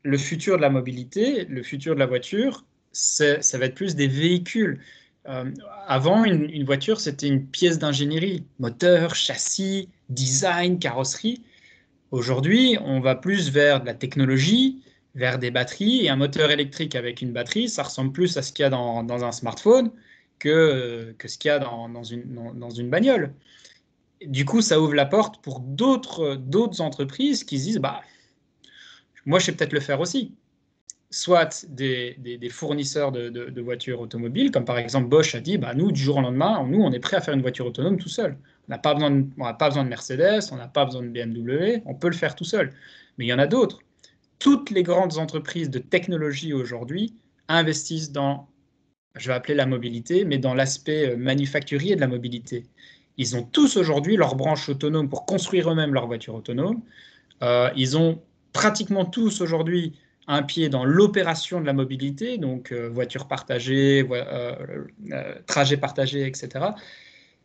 le futur de la mobilité, le futur de la voiture, ça va être plus des véhicules. Avant, une voiture, c'était une pièce d'ingénierie, moteur, châssis, design, carrosserie. Aujourd'hui, on va plus vers de la technologie, vers des batteries, et un moteur électrique avec une batterie, ça ressemble plus à ce qu'il y a dans un smartphone que ce qu'il y a dans une bagnole. Du coup, ça ouvre la porte pour d'autres entreprises qui se disent, bah, moi, je sais peut-être le faire aussi. Soit des fournisseurs de voitures automobiles, comme par exemple Bosch a dit, bah, nous, du jour au lendemain, nous, on est prêt à faire une voiture autonome tout seul. On n'a pas besoin de Mercedes, on n'a pas besoin de BMW, on peut le faire tout seul. Mais il y en a d'autres. Toutes les grandes entreprises de technologie aujourd'hui investissent dans, je vais appeler la mobilité, mais dans l'aspect manufacturier de la mobilité. Ils ont tous aujourd'hui leur branche autonome pour construire eux-mêmes leur voiture autonome. Ils ont pratiquement tous aujourd'hui un pied dans l'opération de la mobilité, donc voiture partagée, trajet partagé, etc.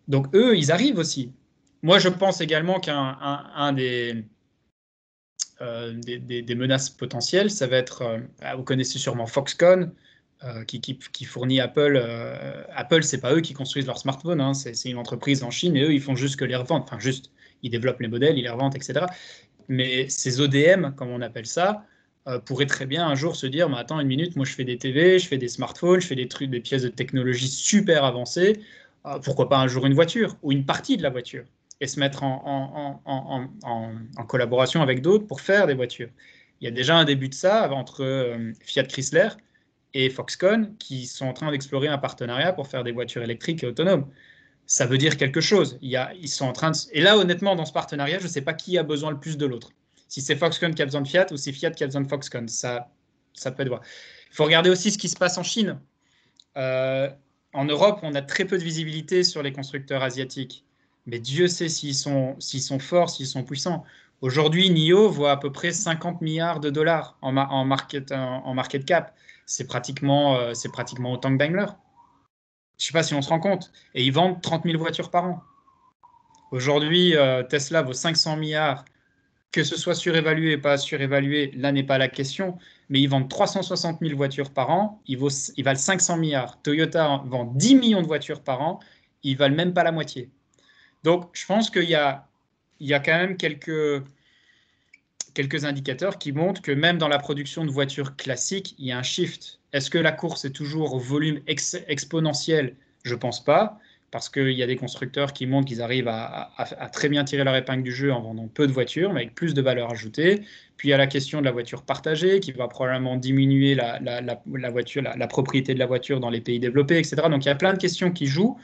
Donc eux, ils arrivent aussi. Moi, je pense également qu'un des des menaces potentielles, ça va être, vous connaissez sûrement Foxconn, qui fournit Apple. Apple, c'est pas eux qui construisent leurs smartphones, hein, c'est une entreprise en Chine et eux, ils font juste que les revendre. Enfin, juste, ils développent les modèles, ils les revendent, etc. Mais ces ODM, comme on appelle ça, pourraient très bien un jour se dire, mais attends une minute, moi je fais des TV, je fais des smartphones, je fais des trucs, des pièces de technologie super avancées. Pourquoi pas un jour une voiture ou une partie de la voiture et se mettre en collaboration avec d'autres pour faire des voitures. Il y a déjà un début de ça entre Fiat Chrysler et Foxconn qui sont en train d'explorer un partenariat pour faire des voitures électriques et autonomes. Ça veut dire quelque chose. Ils sont en train de... Et là, honnêtement, dans ce partenariat, je ne sais pas qui a besoin le plus de l'autre. Si c'est Foxconn qui a besoin de Fiat ou c'est Fiat qui a besoin de Foxconn. Ça peut être vrai. Il faut regarder aussi ce qui se passe en Chine. En Europe, on a très peu de visibilité sur les constructeurs asiatiques. Mais Dieu sait s'ils sont forts, s'ils sont puissants. Aujourd'hui, NIO vaut à peu près 50 milliards de dollars en market cap. C'est pratiquement autant que Daimler. Je ne sais pas si on se rend compte. Et ils vendent 30 000 voitures par an. Aujourd'hui, Tesla vaut 500 milliards. Que ce soit surévalué ou pas surévalué, là n'est pas la question. Mais ils vendent 360 000 voitures par an. Ils valent 500 milliards. Toyota vend 10 millions de voitures par an. Ils ne valent même pas la moitié. Donc, je pense qu'il y a quand même quelques indicateurs qui montrent que même dans la production de voitures classiques, il y a un shift. Est-ce que la course est toujours au volume exponentiel? Je ne pense pas, parce qu'il y a des constructeurs qui montrent qu'ils arrivent à très bien tirer leur épingle du jeu en vendant peu de voitures, mais avec plus de valeur ajoutée. Puis il y a la question de la voiture partagée, qui va probablement diminuer la propriété de la voiture dans les pays développés, etc. Donc il y a plein de questions qui jouent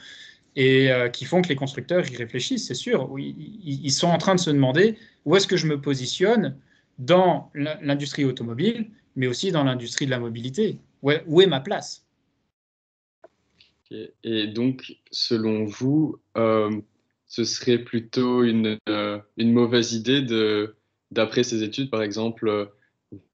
et qui font que les constructeurs y réfléchissent, c'est sûr. Ils sont en train de se demander où est-ce que je me positionne dans l'industrie automobile, mais aussi dans l'industrie de la mobilité. Où est ma place? Et donc, selon vous, ce serait plutôt une mauvaise idée d'après ces études, par exemple,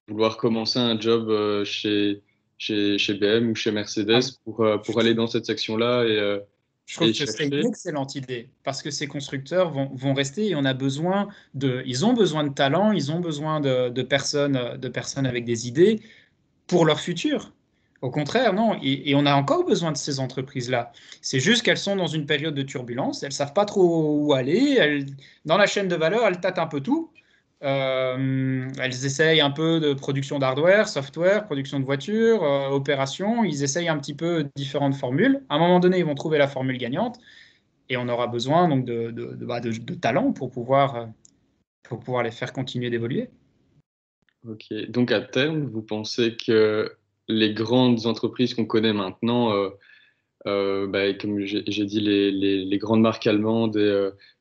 vouloir commencer un job chez BM ou chez Mercedes pour aller dans cette section-là je trouve que ce serait une excellente idée parce que ces constructeurs vont rester et ils ont besoin de talent, ils ont besoin de personnes avec des idées pour leur futur. Au contraire, non. Et on a encore besoin de ces entreprises-là. C'est juste qu'elles sont dans une période de turbulence, elles ne savent pas trop où aller. Dans la chaîne de valeur, elles tâtent un peu tout. Elles essayent un peu de production d'hardware, software, production de voitures, opération. Ils essayent un petit peu différentes formules. À un moment donné, ils vont trouver la formule gagnante et on aura besoin donc de talent pour pouvoir les faire continuer d'évoluer. Ok. Donc à terme, vous pensez que les grandes entreprises qu'on connaît maintenant, comme j'ai dit, les grandes marques allemandes,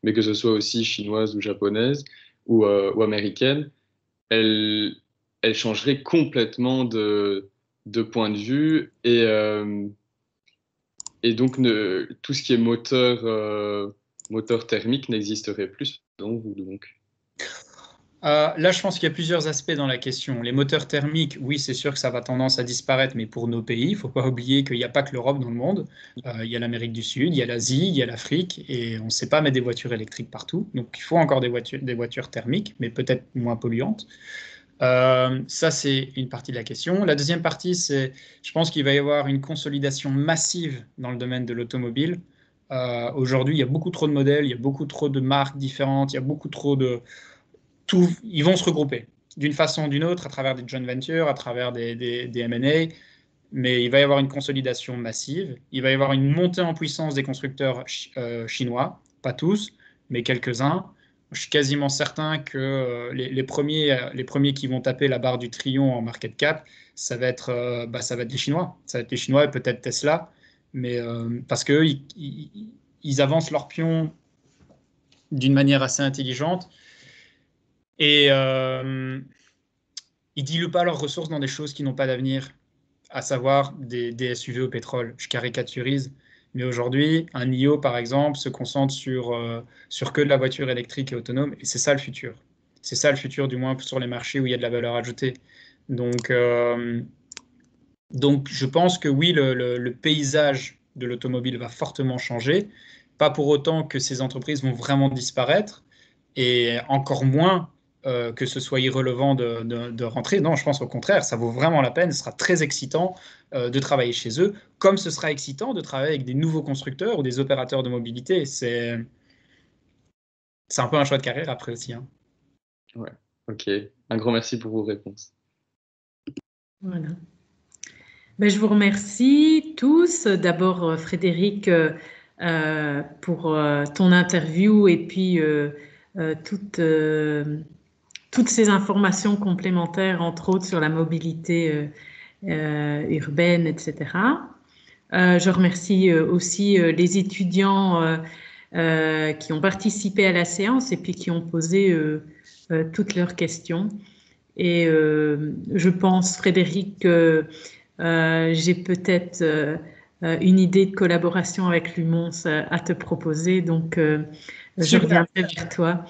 mais que ce soit aussi chinoises ou japonaises ou américaines, elles changeraient complètement de point de vue et donc tout ce qui est moteur thermique n'existerait plus selon vous donc. Là, je pense qu'il y a plusieurs aspects dans la question. Les moteurs thermiques, oui, c'est sûr que ça va tendance à disparaître, mais pour nos pays, il ne faut pas oublier qu'il n'y a pas que l'Europe dans le monde. Il y a l'Amérique du Sud, il y a l'Asie, il y a l'Afrique, et on ne sait pas mettre des voitures électriques partout. Donc, il faut encore des voitures thermiques, mais peut-être moins polluantes. Ça, c'est une partie de la question. La deuxième partie, c'est, je pense qu'il va y avoir une consolidation massive dans le domaine de l'automobile. Aujourd'hui, il y a beaucoup trop de modèles, il y a beaucoup trop de marques différentes, il y a beaucoup trop de... ils vont se regrouper d'une façon ou d'une autre à travers des joint ventures, à travers des M&A, mais il va y avoir une consolidation massive. Il va y avoir une montée en puissance des constructeurs chinois, pas tous, mais quelques-uns. Je suis quasiment certain que les premiers qui vont taper la barre du triomphe en market cap, ça va être les Chinois. Ça va être les Chinois et peut-être Tesla, mais parce qu'eux, ils avancent leurs pions d'une manière assez intelligente. Et ils ne diluent pas leurs ressources dans des choses qui n'ont pas d'avenir, à savoir des SUV au pétrole. Je caricaturise, mais aujourd'hui, un NIO, par exemple, se concentre sur que de la voiture électrique et autonome, et c'est ça le futur. C'est ça le futur, du moins sur les marchés où il y a de la valeur ajoutée. Donc je pense que oui, le paysage de l'automobile va fortement changer, pas pour autant que ces entreprises vont vraiment disparaître, et encore moins que ce soit irrelevant de rentrer. Non, je pense au contraire, ça vaut vraiment la peine. Ce sera très excitant de travailler chez eux, comme ce sera excitant de travailler avec des nouveaux constructeurs ou des opérateurs de mobilité. C'est un peu un choix de carrière après aussi. Hein. Ouais, ok. Un grand merci pour vos réponses. Voilà. Ben, je vous remercie tous. D'abord, Frédéric, pour ton interview et puis toutes ces informations complémentaires, entre autres sur la mobilité urbaine, etc. Je remercie aussi les étudiants qui ont participé à la séance et puis qui ont posé toutes leurs questions. Et je pense, Frédéric, que j'ai peut-être une idée de collaboration avec l'UMONS à te proposer. Donc, je reviendrai vers toi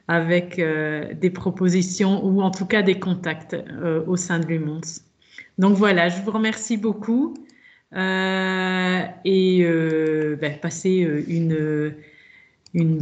avec des propositions ou en tout cas des contacts au sein de l'UMONS. Donc voilà, je vous remercie beaucoup et passez une